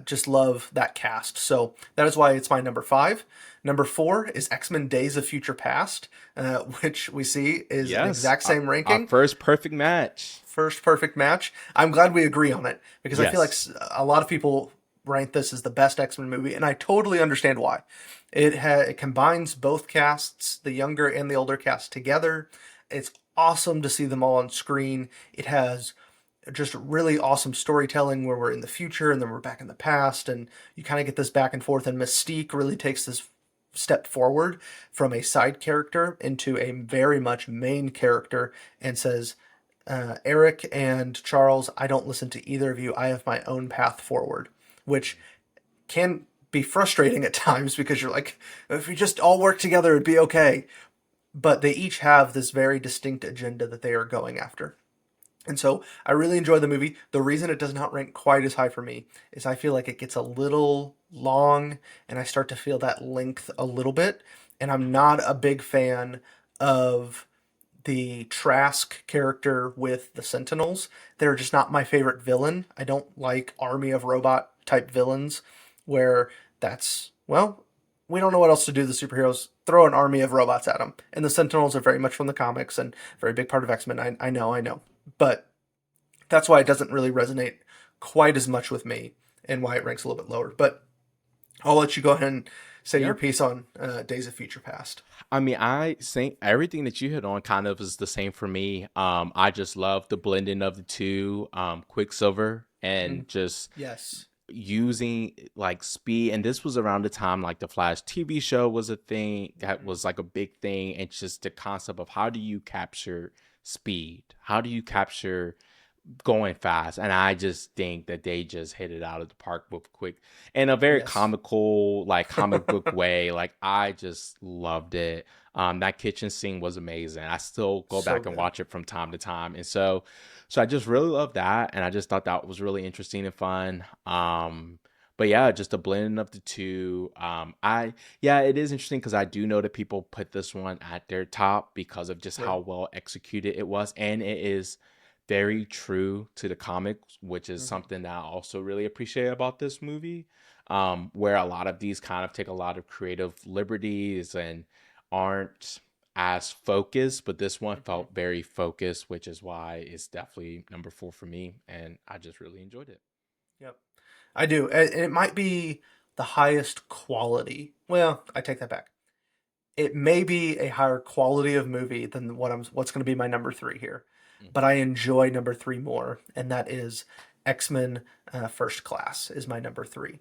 just love that cast. So that is why it's my number five. Number four is X Men Days of Future Past, which we see is an yes, exact our, same our ranking. first perfect match. First perfect match. I'm glad we agree on it because I feel like Yes. a lot of people rank this as the best X Men movie, and I totally understand why. It combines both casts, the younger and the older cast together. It's awesome to see them all on screen. It has just really awesome storytelling where we're in the future and then we're back in the past, and you kind of get this back and forth. And Mystique really takes this step forward from a side character into a very much main character and says, Eric and Charles, I don't listen to either of you. I have my own path forward, which can be frustrating at times because you're like, if we just all work together, it'd be okay. But they each have this very distinct agenda that they are going after. And so I really enjoy the movie. The reason it does not rank quite as high for me is I feel like it gets a little long and I start to feel that length a little bit. And I'm not a big fan of the Trask character with the Sentinels. They're just not my favorite villain. I don't like army of robot type villains where that's, well, we don't know what else to do. The superheroes throw an army of robots at them. And the Sentinels are very much from the comics and very big part of X Men. I know. But that's why it doesn't really resonate quite as much with me and why it ranks a little bit lower. But I'll let you go ahead and say your Yep. piece on Days of Future Past. I mean, I think everything that you hit on kind of is the same for me. I just love the blending of the two, Quicksilver Mm, and just yes. using like speed. And this was around the time like the Flash TV show was a thing that Mm-hmm. was like a big thing. And just the concept of how do you capture speed? How do you capture going fast? And I just think that they just hit it out of the park with quick in a very Yes. comical, like comic book way. Like I just loved it. That kitchen scene was amazing. I still go So back and good. watch it from time to time. And so I just really love that. And I just thought that was really interesting and fun. But yeah, just a blending of the two. Yeah, it is interesting because I do know that people put this one at their top because of just how Right. well executed it was. And it is very true to the comics, which is Mm-hmm. something that I also really appreciate about this movie. Where a lot of these kind of take a lot of creative liberties and aren't as focused, but this one Mm-hmm. felt very focused, which is why it's definitely number 4 for me, and I just really enjoyed it. Yep. I do. And it might be the highest quality. Well, I take that back. It may be a higher quality of movie than what's going to be my number three here, but Hmm. I enjoy number three more, and that is X Men First Class is my number three.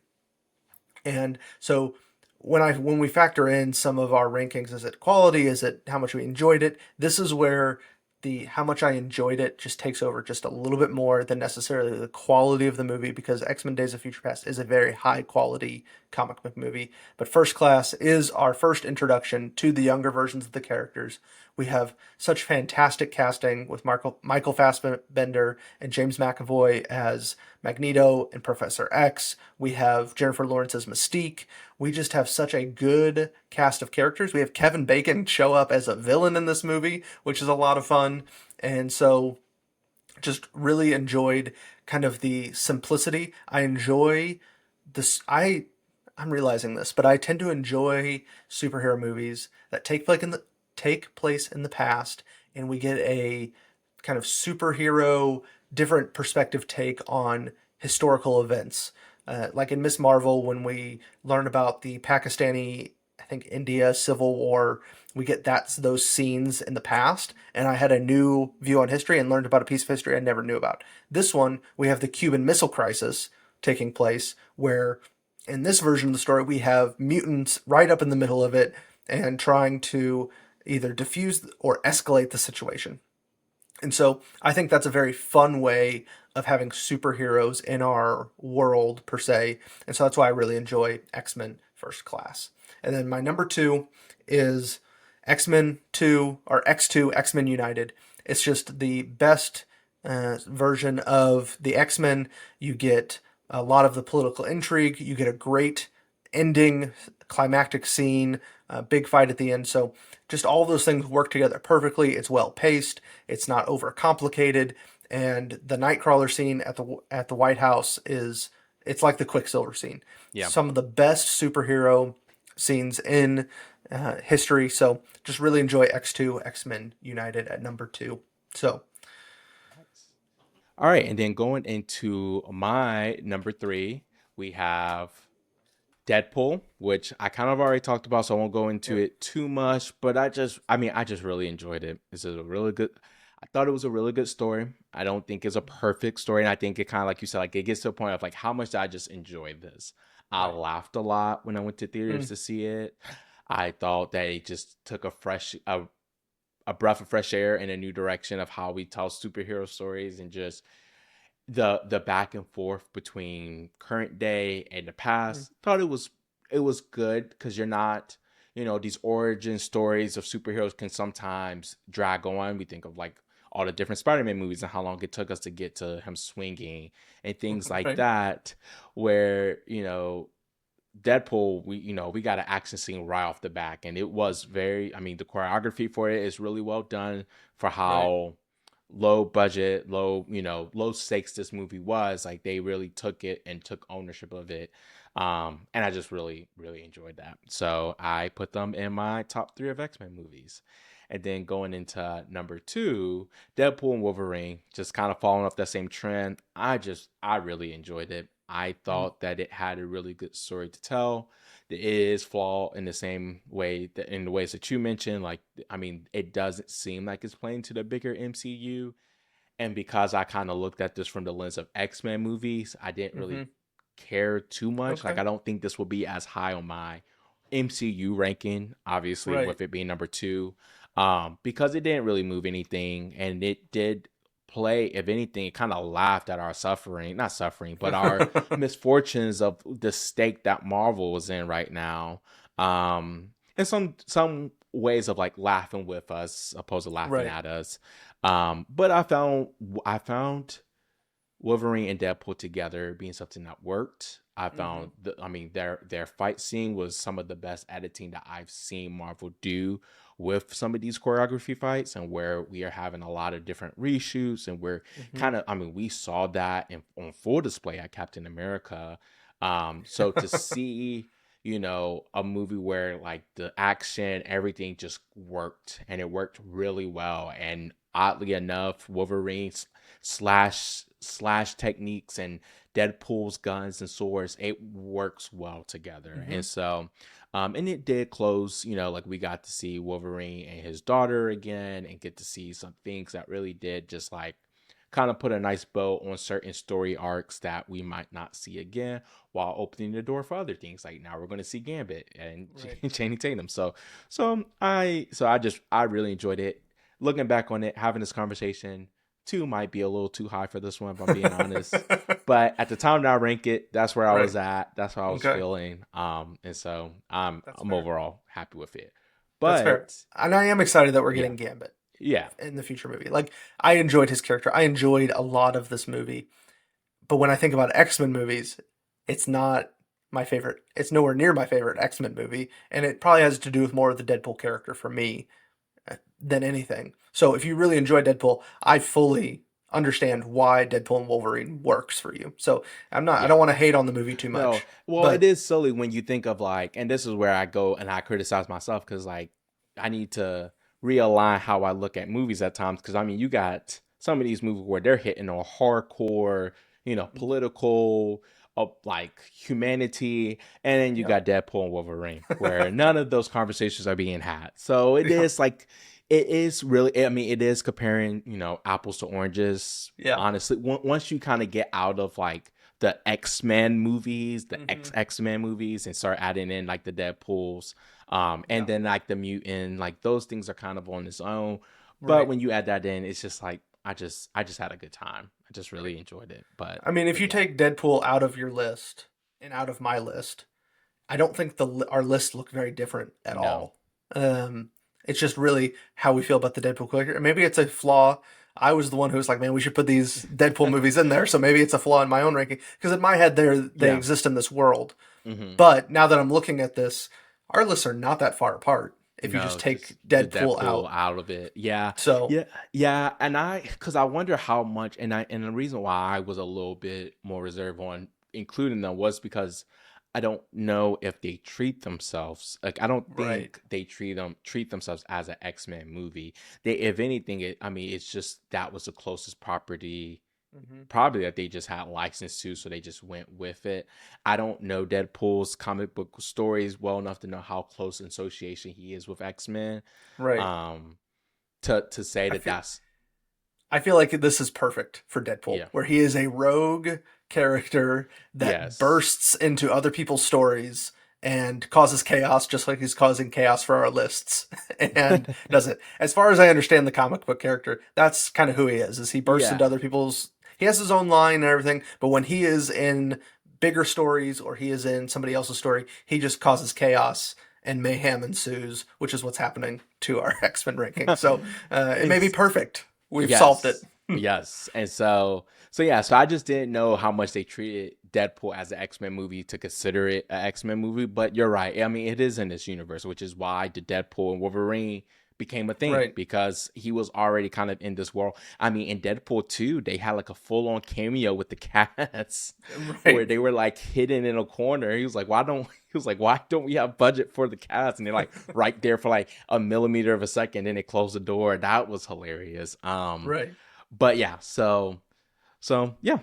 And so when we factor in some of our rankings, is it quality? Is it how much we enjoyed it? This is where the how much I enjoyed it just takes over just a little bit more than necessarily the quality of the movie because X-Men Days of Future Past is a very high quality comic book movie. But First Class is our first introduction to the younger versions of the characters. We have such fantastic casting with Michael Fassbender and James McAvoy as Magneto and Professor X. We have Jennifer Lawrence as Mystique. We just have such a good cast of characters. We have Kevin Bacon show up as a villain in this movie, which is a lot of fun. And so just really enjoyed kind of the simplicity. I enjoy this. I I'm realizing this, but I tend to enjoy superhero movies that take place in the past, and we get a kind of superhero different perspective take on historical events. Like in Miss Marvel, when we learn about the Pakistani, I think India Civil War, we get those scenes in the past, and I had a new view on history and learned about a piece of history I never knew about. This one, we have the Cuban Missile Crisis taking place, where in this version of the story, we have mutants right up in the middle of it and trying to either diffuse or escalate the situation. And so I think that's a very fun way of having superheroes in our world, per se. And so that's why I really enjoy X Men First Class. And then my number two is X Men 2 or X2, X Men United. It's just the best version of the X Men. You get a lot of the political intrigue, you get a great ending, climactic scene, big fight at the end. So just all those things work together perfectly. It's well paced. It's not overcomplicated. And the Nightcrawler scene at the White House is it's like the Quicksilver scene. Yeah. Some of the best superhero scenes in history. So just really enjoy X2 X Men United at number two. So All right, and then going into my number three, we have Deadpool, which I kind of already talked about, so I won't go into yep. it too much. But I just really enjoyed it. This is a really good. I thought it was a really good story. I don't think it's a perfect story, and I think it kind of like you said, like it gets to a point of like how much did I just enjoy this. I Right. laughed a lot when I went to theaters Mm, to see it. I thought that it just took a breath of fresh air in a new direction of how we tell superhero stories and just the back and forth between current day and the mm, past. Thought it was good because you're not, these origin stories of superheroes can sometimes drag on. We think of like all the different Spider-Man movies and how long it took us to get to him swinging and things like right. that, where Deadpool, we got an action scene right off the back, and it was very. I mean, the choreography for it is really well done for Right. how low budget, low stakes this movie was. Like they really took it and took ownership of it, and I just really, really enjoyed that. So I put them in my top three of X Men movies. And then going into number two, Deadpool and Wolverine, just kind of following up that same trend. I really enjoyed it. I Mm, thought that it had a really good story to tell. It is flawed in the same way that in the ways that you mentioned. Like, I mean, it doesn't seem like it's playing to the bigger MCU. And because I kind of looked at this from the lens of X-Men movies, I didn't really mm-hmm. care too much. Like, Okay. I don't think this will be as high on my MCU ranking, obviously, Right. with it being number two, because it didn't really move anything. And it did play, if anything, it kind of laughed at our suffering, not suffering, but our misfortunes of the state that Marvel was in right now. And some ways of like laughing with us opposed to laughing right. at us. But I found Wolverine and Deadpool together being something that worked. I Mm-hmm. found I mean their fight scene was some of the best editing that I've seen Marvel do with some of these choreography fights, and where we are having a lot of different reshoots, and we're Mm-hmm. kind of, I mean, we saw that on full display at Captain America. So to see, a movie where like the action, everything just worked, and it worked really well. And oddly enough, Wolverine's slash techniques and Deadpool's guns and swords, it works well together. Mm-hmm. And so, and it did close, like we got to see Wolverine and his daughter again and get to see some things that really did just like kind of put a nice bow on certain story arcs that we might not see again, while opening the door for other things. Like now we're going to see Gambit and Right. Channing Tatum. So I really enjoyed it. Looking back on it, having this conversation, two might be a little too high for this one, if I'm being honest. But at the time that I rank it, that's where I right. was at. That's how I was Okay. feeling. And so That's I'm fair. overall happy with it. That's fair. But And I am excited that we're yeah, getting Gambit yeah, in the future movie. Like I enjoyed his character. I enjoyed a lot of this movie. But when I think about X-Men movies, it's not my favorite. It's nowhere near my favorite X-Men movie, and it probably has to do with more of the Deadpool character for me than anything. So if you really enjoy Deadpool, I fully understand why Deadpool and Wolverine works for you. So I don't Yeah. want to hate on the movie too No. much, Well, it but is silly when you think of like, and this is where I go and I criticize myself because like I need to realign how I look at movies at times. Because I mean, you got some of these movies where they're hitting on hardcore, political, like humanity, and then you yeah, got Deadpool and Wolverine, where none of those conversations are being had. So it yeah, is like, it is really, I mean, it is comparing, apples to oranges. yeah, Honestly, once you kind of get out of like the X-Men movies, the hmm X-Men movies, and start adding in like the Deadpools, and yeah, then like the mutant, like those things are kind of on its own. But right, when you add that in, it's just like I just had a good time. I just right. really enjoyed it. But I mean, if but you yeah, take Deadpool out of your list and out of my list, I don't think our lists look very different at no, all. It's just really how we feel about the Deadpool character. And maybe it's a flaw. I was the one who was like, "Man, we should put these Deadpool movies in there." So maybe it's a flaw in my own ranking because in my head they yeah, exist in this world. hmm But now that I'm looking at this, our lists are not that far apart if you just no, take just the Deadpool Deadpool out. out of it. Yeah, So yeah, yeah. And because I wonder how much, and the reason why I was a little bit more reserved on including them was because I don't know if they treat themselves like I don't right. think they treat themselves as an X-Men movie. They, if anything, I mean, it's just that was the closest property hmm probably that they just had license to, so they just went with it. I don't know Deadpool's comic book stories well enough to know how close in association he is with X-Men. Right. Um, to say I that feel that's I feel like this is perfect for Deadpool, yeah, where he is a rogue character that yes, bursts into other people's stories and causes chaos, just like he's causing chaos for our lists, and does it. As far as I understand the comic book character, that's kind of who he is. Is he bursts into yeah. other people's? He has his own line and everything, but when he is in bigger stories or he is in somebody else's story, he just causes chaos and mayhem ensues, which is what's happening to our X Men ranking. So it may be It's perfect. We've solved it. yes, yes, and so yeah, so I just didn't know how much they treated Deadpool as an X-Men movie to consider it an X-Men movie. But you're right. I mean, it is in this universe, which is why the Deadpool and Wolverine became a thing Right. because he was already kind of in this world. I mean, in Deadpool 2, they had like a full-on cameo with the cats where Right. they were like hidden in a corner. He was like, why don't we have budget for the cats? And they're like right there for like a millimeter of a second, then they close the door. That was hilarious. Right. But yeah, so yeah,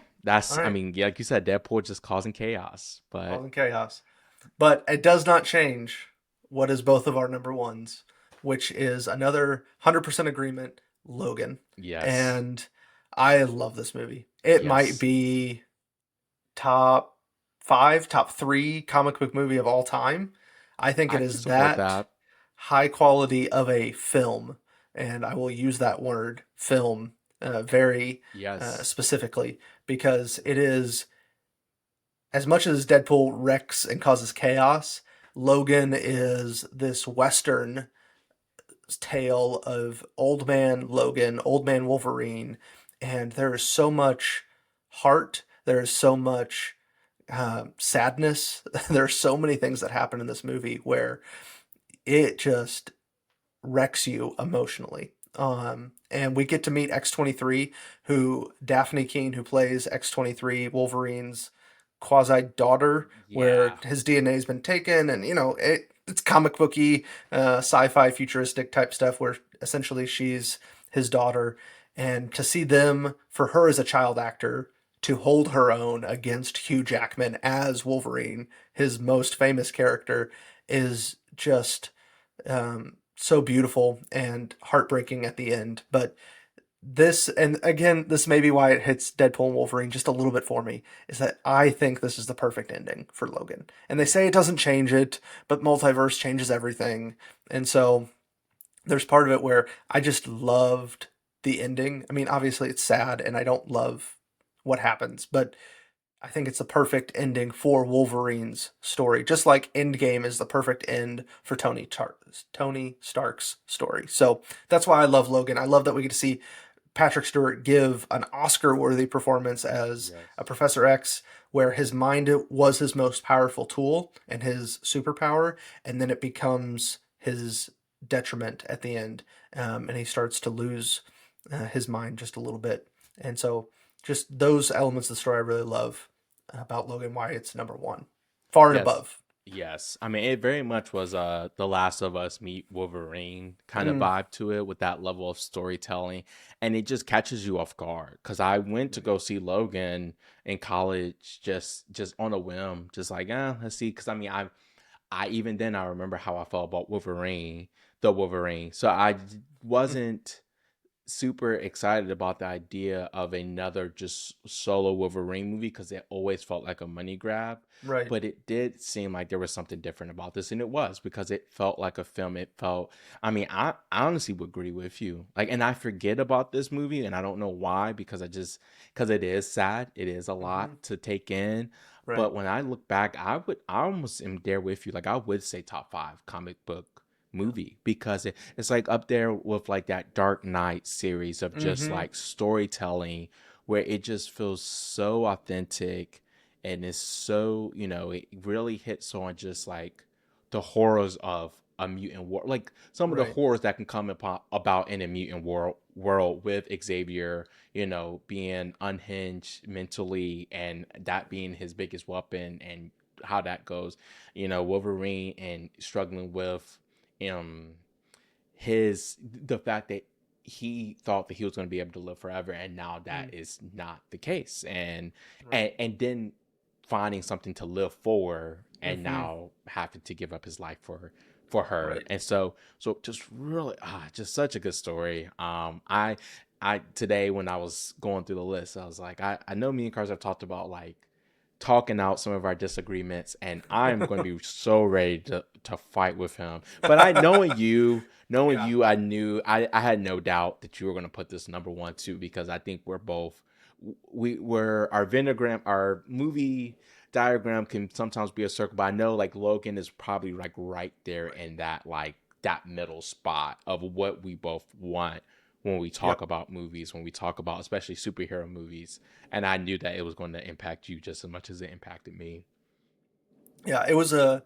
All that's, I right. mean, yeah, like you said, Deadpool just causing chaos. But Causing chaos. But it does not change what is both of our number ones, which is another 100% agreement, Logan. yes, And I love this movie. It might yes, be top five, top three comic book movie of all time. I think I it can is support that that. high quality of a film. And I will use that word, film, very Yes, specifically because it is as much as Deadpool wrecks and causes chaos, Logan is this Western tale of old man Logan, old man Wolverine, and there is so much heart. There is so much sadness. There are so many things that happen in this movie where it just wrecks you emotionally. And we get to meet X-23, who Daphne Keene, who plays X-23, Wolverine's quasi daughter, where yeah, his DNA has been taken, and it's comic booky, sci-fi, futuristic type stuff, where essentially she's his daughter, and to see them for her as a child actor to hold her own against Hugh Jackman as Wolverine, his most famous character, is just so beautiful and heartbreaking at the end. But this, and again, this may be why it hits Deadpool and Wolverine just a little bit for me, is that I think this is the perfect ending for Logan. And they say it doesn't change it, but multiverse changes everything. And so there's part of it where I just loved the ending. I mean, obviously it's sad and I don't love what happens, but I think it's the perfect ending for Wolverine's story, just like Endgame is the perfect end for Tony Stark's story. So that's why I love Logan. I love that we get to see Patrick Stewart give an Oscar-worthy performance as a yes, Professor X, where his mind was his most powerful tool and his superpower, and then it becomes his detriment at the end, and he starts to lose his mind just a little bit. And so just those elements of the story I really love about Logan, why it's number one, far and Yes. above. Yes. I mean, it very much was The Last of Us meet Wolverine kind of Mm, vibe to it with that level of storytelling, and it just catches you off guard cuz I went to go see Logan in college just on a whim, just like, let's see cuz I mean, I even then I remember how I felt about Wolverine, the Wolverine. So mm, wasn't super excited about the idea of another just solo Wolverine movie because it always felt like a money grab. right. But it did seem like there was something different about this, and it was because it felt like a film. It felt, I mean, I honestly would agree with you. Like, and I forget about this movie, and I don't know why because it is sad. It is a Hmm. lot to take in. Right. But when I look back, I almost am there with you. Like, I would say top five comic book Yeah. movie because it's like up there with like that Dark Knight series of just Hmm. like storytelling where it just feels so authentic and is so, it really hits on just like the horrors of a mutant world, like some of the Right. horrors that can come about in a mutant world with Xavier, being unhinged mentally and that being his biggest weapon and how that goes, Wolverine and struggling with um the fact that he thought that he was going to be able to live forever and now that Mm, is not the case, and right. and then finding something to live for and Hmm. now having to give up his life for her. Right. And so just really just such a good story. I today when I was going through the list, I was like, I know me and Cars have talked about like talking out some of our disagreements, and I'm going to be so ready to fight with him. But knowing Yeah. you, I had no doubt that you were going to put this number one too, because I think we're both we were our Venogram, our movie diagram can sometimes be a circle, but I know like Logan is probably like right there Right. in that like that middle spot of what we both want when we talk Yep. about movies, when we talk about especially superhero movies. And I knew that it was going to impact you just as much as it impacted me. Yeah. It was an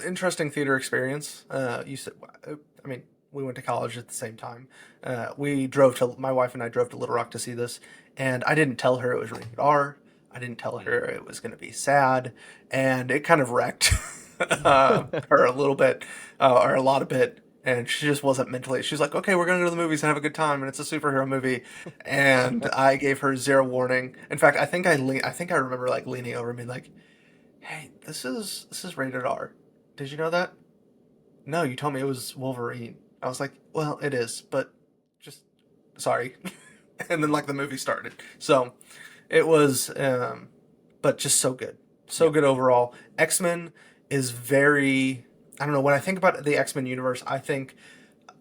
interesting theater experience. You said, I mean, we went to college at the same time. My wife and I drove to Little Rock to see this, and I didn't tell her it was rated R. I didn't tell her Mm. it was going to be sad, and it kind of wrecked her a little bit, or a lot of bit. And she just wasn't mentally. She's like, "Okay, we're gonna go to the movies and have a good time, and it's a superhero movie." And I gave her zero warning. In fact, I think I remember like leaning over and being like, "Hey, this is rated R. Did you know that?" No, you told me it was Wolverine. I was like, "Well, it is, but just sorry." And then like the movie started. So it was, but just so good, so Yeah. good overall. X Men is very. I don't know. When I think about the X Men universe, I think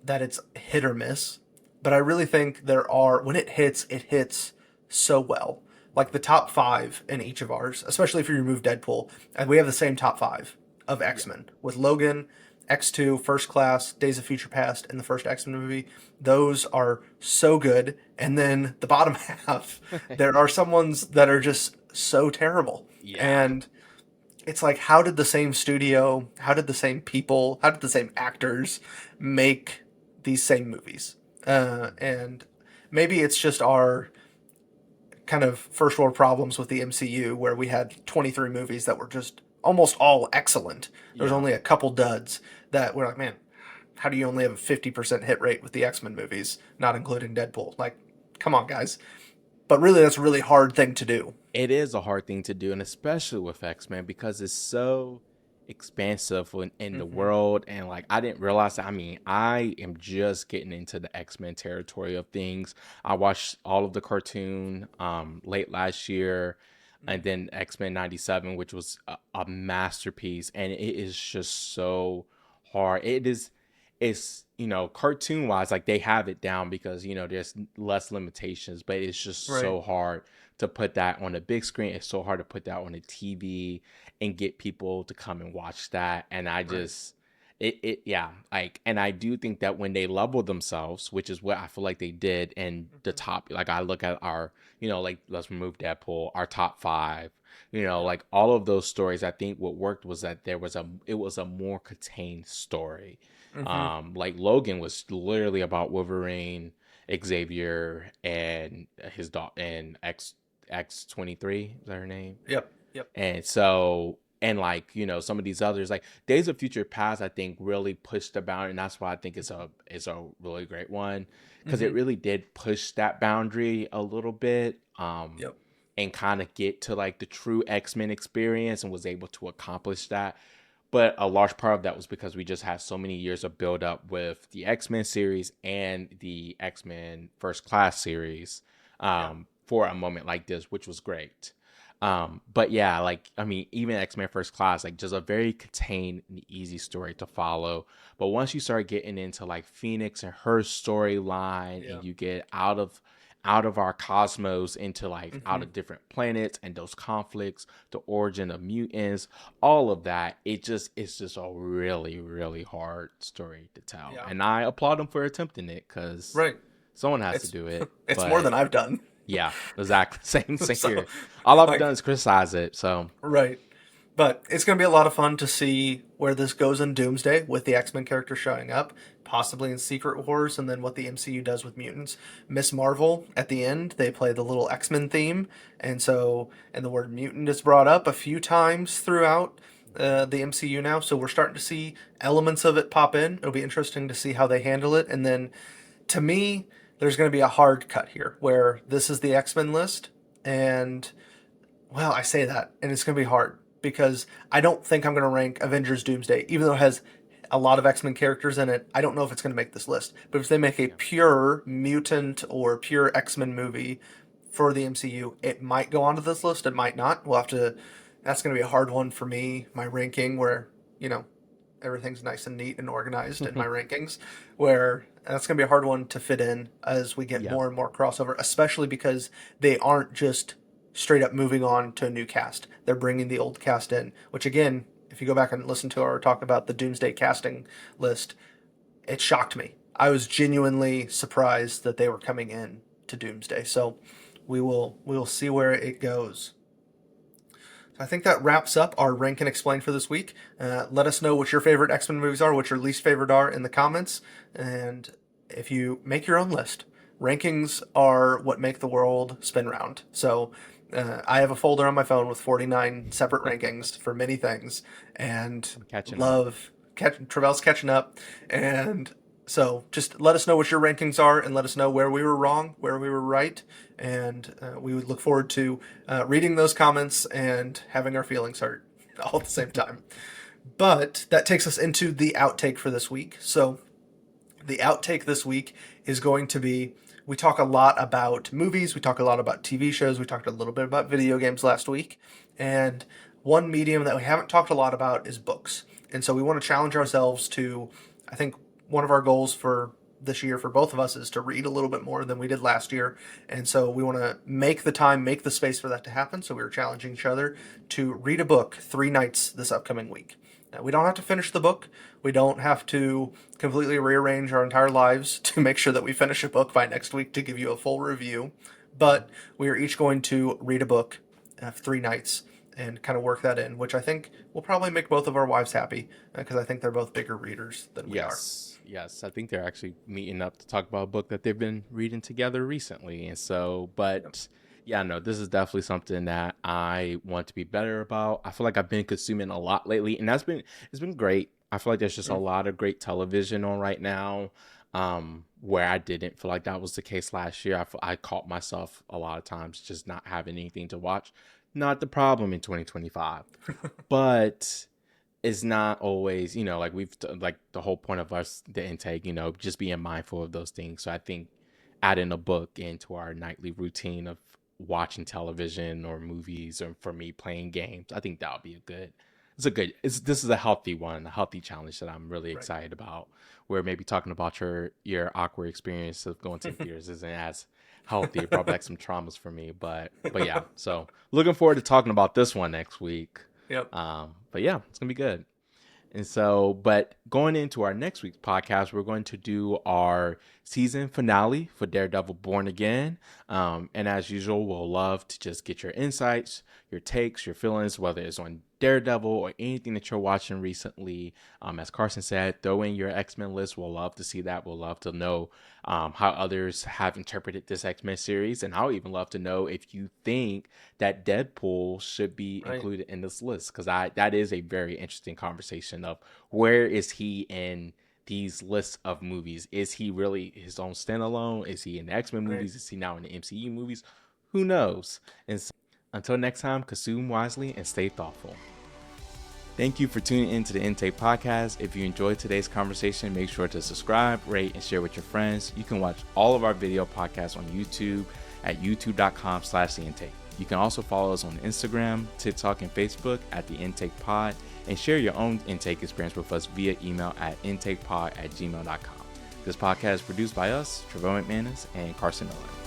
that it's hit or miss, but I really think there are when it hits so well. Like the top five in each of ours, especially if you remove Deadpool, and we have the same top five of Yeah. X Men with Logan, X2, First Class, Days of Future Past, and the first X Men movie. Those are so good. And then the bottom half, there are some ones that are just so terrible. Yeah. And it's like, how did the same studio, how did the same people, how did the same actors make these same movies? And maybe it's just our kind of first world problems with the MCU where we had 23 movies that were just almost all excellent. There's Yeah. only a couple duds that we're like, man, how do you only have a 50% hit rate with the X-Men movies, not including Deadpool? Like, come on, guys. But really, that's a really hard thing to do. It is a hard thing to do, and especially with X-Men because it's so expansive in the Hmm. world. And like, I didn't realize that. I mean, I am just getting into the X-Men territory of things. I watched all of the cartoon late last year, and then X-Men 97, which was a masterpiece. And it is just so hard. It's cartoon wise, like they have it down because there's less limitations, but it's just Right, so hard to put that on a big screen. It's so hard to put that on a TV and get people to come and watch that. And I right. just yeah, like, and I do think that when they level themselves, which is what I feel like they did in the Hmm. top, like I look at our, like let's remove Deadpool, our top five, Yep. like all of those stories, I think what worked was that it was a more contained story. Hmm. Like Logan was literally about Wolverine Xavier and his daughter and X23, is that her name? Yep. Yep. And so, and like, some of these others, like Days of Future Past, I think really pushed the boundary, and that's why I think it's a really great one, because it Hmm. really did push that boundary a little bit, Yep. and kind of get to like the true X-Men experience, and was able to accomplish that. But a large part of that was because we just had so many years of build up with the X-Men series and the X-Men First Class series, Yeah. for a moment like this, which was great. But yeah, like, I mean, even X-Men First Class, like, just a very contained and easy story to follow. But once you start getting into like Phoenix and her storyline, Yeah. and you get out of our cosmos into like out Hmm. of different planets, and those conflicts, the origin of mutants, all of that, it's just a really, really hard story to tell. Yeah. And I applaud them for attempting it, because Right. someone has to It's do it. it's more But than I've done. yeah, exactly. Same So, here. All I've done like, is criticize it. So right. But it's going to be a lot of fun to see where this goes in Doomsday with the X Men character showing up, possibly in Secret Wars, and then what the MCU does with mutants. Miss Marvel, at the end, they play the little X Men theme, and the word mutant is brought up a few times throughout the MCU now, so we're starting to see elements of it pop in. It'll be interesting to see how they handle it. And then, to me, there's going to be a hard cut here where this is the X Men list, and well, I say that, and it's going to be hard because I don't think I'm going to rank Avengers Doomsday, even though it has a lot of X Men characters in it. I don't know if it's going to make this list. But if they make a yeah. pure mutant or pure X Men movie for the MCU, it might go onto this list. It might not. We'll have to. That's going to be a hard one for me. My ranking, where you know everything's nice and neat and organized in my rankings, where that's going to be a hard one to fit in as we get Yeah. more and more crossover, especially because they aren't just straight up moving on to a new cast. They're bringing the old cast in, which again, if you go back and listen to our talk about the Doomsday casting list, it shocked me. I was genuinely surprised that they were coming in to Doomsday. So we will see where it goes. So I think that wraps up our rank and explain for this week. Let us know what your favorite X Men movies are, what your least favorite are in the comments, and if you make your own list. Rankings are what make the world spin round. So I have a folder on my phone with 49 separate rankings for many things, and I'm catching up. Travelle's catching up, and so just let us know what your rankings are, and let us know where we were wrong, where we were right, and we would look forward to reading those comments and having our feelings hurt all at the same time. But that takes us into the outtake for this week. So the outtake this week is going to be, we talk a lot about movies, we talk a lot about TV shows, we talked a little bit about video games last week, and one medium that we haven't talked a lot about is books. And so we want to challenge ourselves to, I think one of our goals for this year for both of us is to read a little bit more than we did last year. And so we want to make the time, make the space for that to happen. So we are challenging each other to read a book 3 nights this upcoming week. Now, we don't have to finish the book. We don't have to completely rearrange our entire lives to make sure that we finish a book by next week to give you a full review. But we are each going to read a book 3 nights and kind of work that in, which I think will probably make both of our wives happy because I think they're both bigger readers than we are. Yes. I think they're actually meeting up to talk about a book that they've been reading together recently. And so, Yep. but yeah, no, this is definitely something that I want to be better about. I feel like I've been consuming a lot lately, and it's been great. I feel like there's just a Mm. lot of great television on right now. Where I didn't feel like that was the case last year. I caught myself a lot of times just not having anything to watch. Not the problem in 2025, but it's not always, like like the whole point of us, the intake, just being mindful of those things. So I think adding a book into our nightly routine of watching television or movies, or for me playing games, I think that would be this is a healthy one, a healthy challenge that I'm really Right. excited about. Where maybe talking about your awkward experience of going to the theaters isn't as healthy. It brought back some traumas for me, but yeah. So looking forward to talking about this one next week. Yep. But yeah, it's gonna be good. And so, but going into our next week's podcast, we're going to do our season finale for Daredevil Born Again. And as usual, we'll love to just get your insights, your takes, your feelings, whether it's on Daredevil or anything that you're watching recently. As Carson said, throw in your X-Men list. We'll love to see that. We'll love to know how others have interpreted this X-Men series. And I'll even love to know if you think that Deadpool should be Right. included in this list. Because that is a very interesting conversation of where is he in these lists of movies. Is he really his own standalone? Is he in the X-Men Right. movies? Is he now in the MCU movies? Who knows? And so, until next time, consume wisely and stay thoughtful. Thank you for tuning in to the Intake Podcast. If you enjoyed today's conversation, make sure to subscribe, rate, and share with your friends. You can watch all of our video podcasts on YouTube at youtube.com/The Intake. You can also follow us on Instagram, TikTok, and Facebook at The Intake Pod, and share your own intake experience with us via email at intakepod@gmail.com. This podcast is produced by us, Travelle McManus and Carson Miller.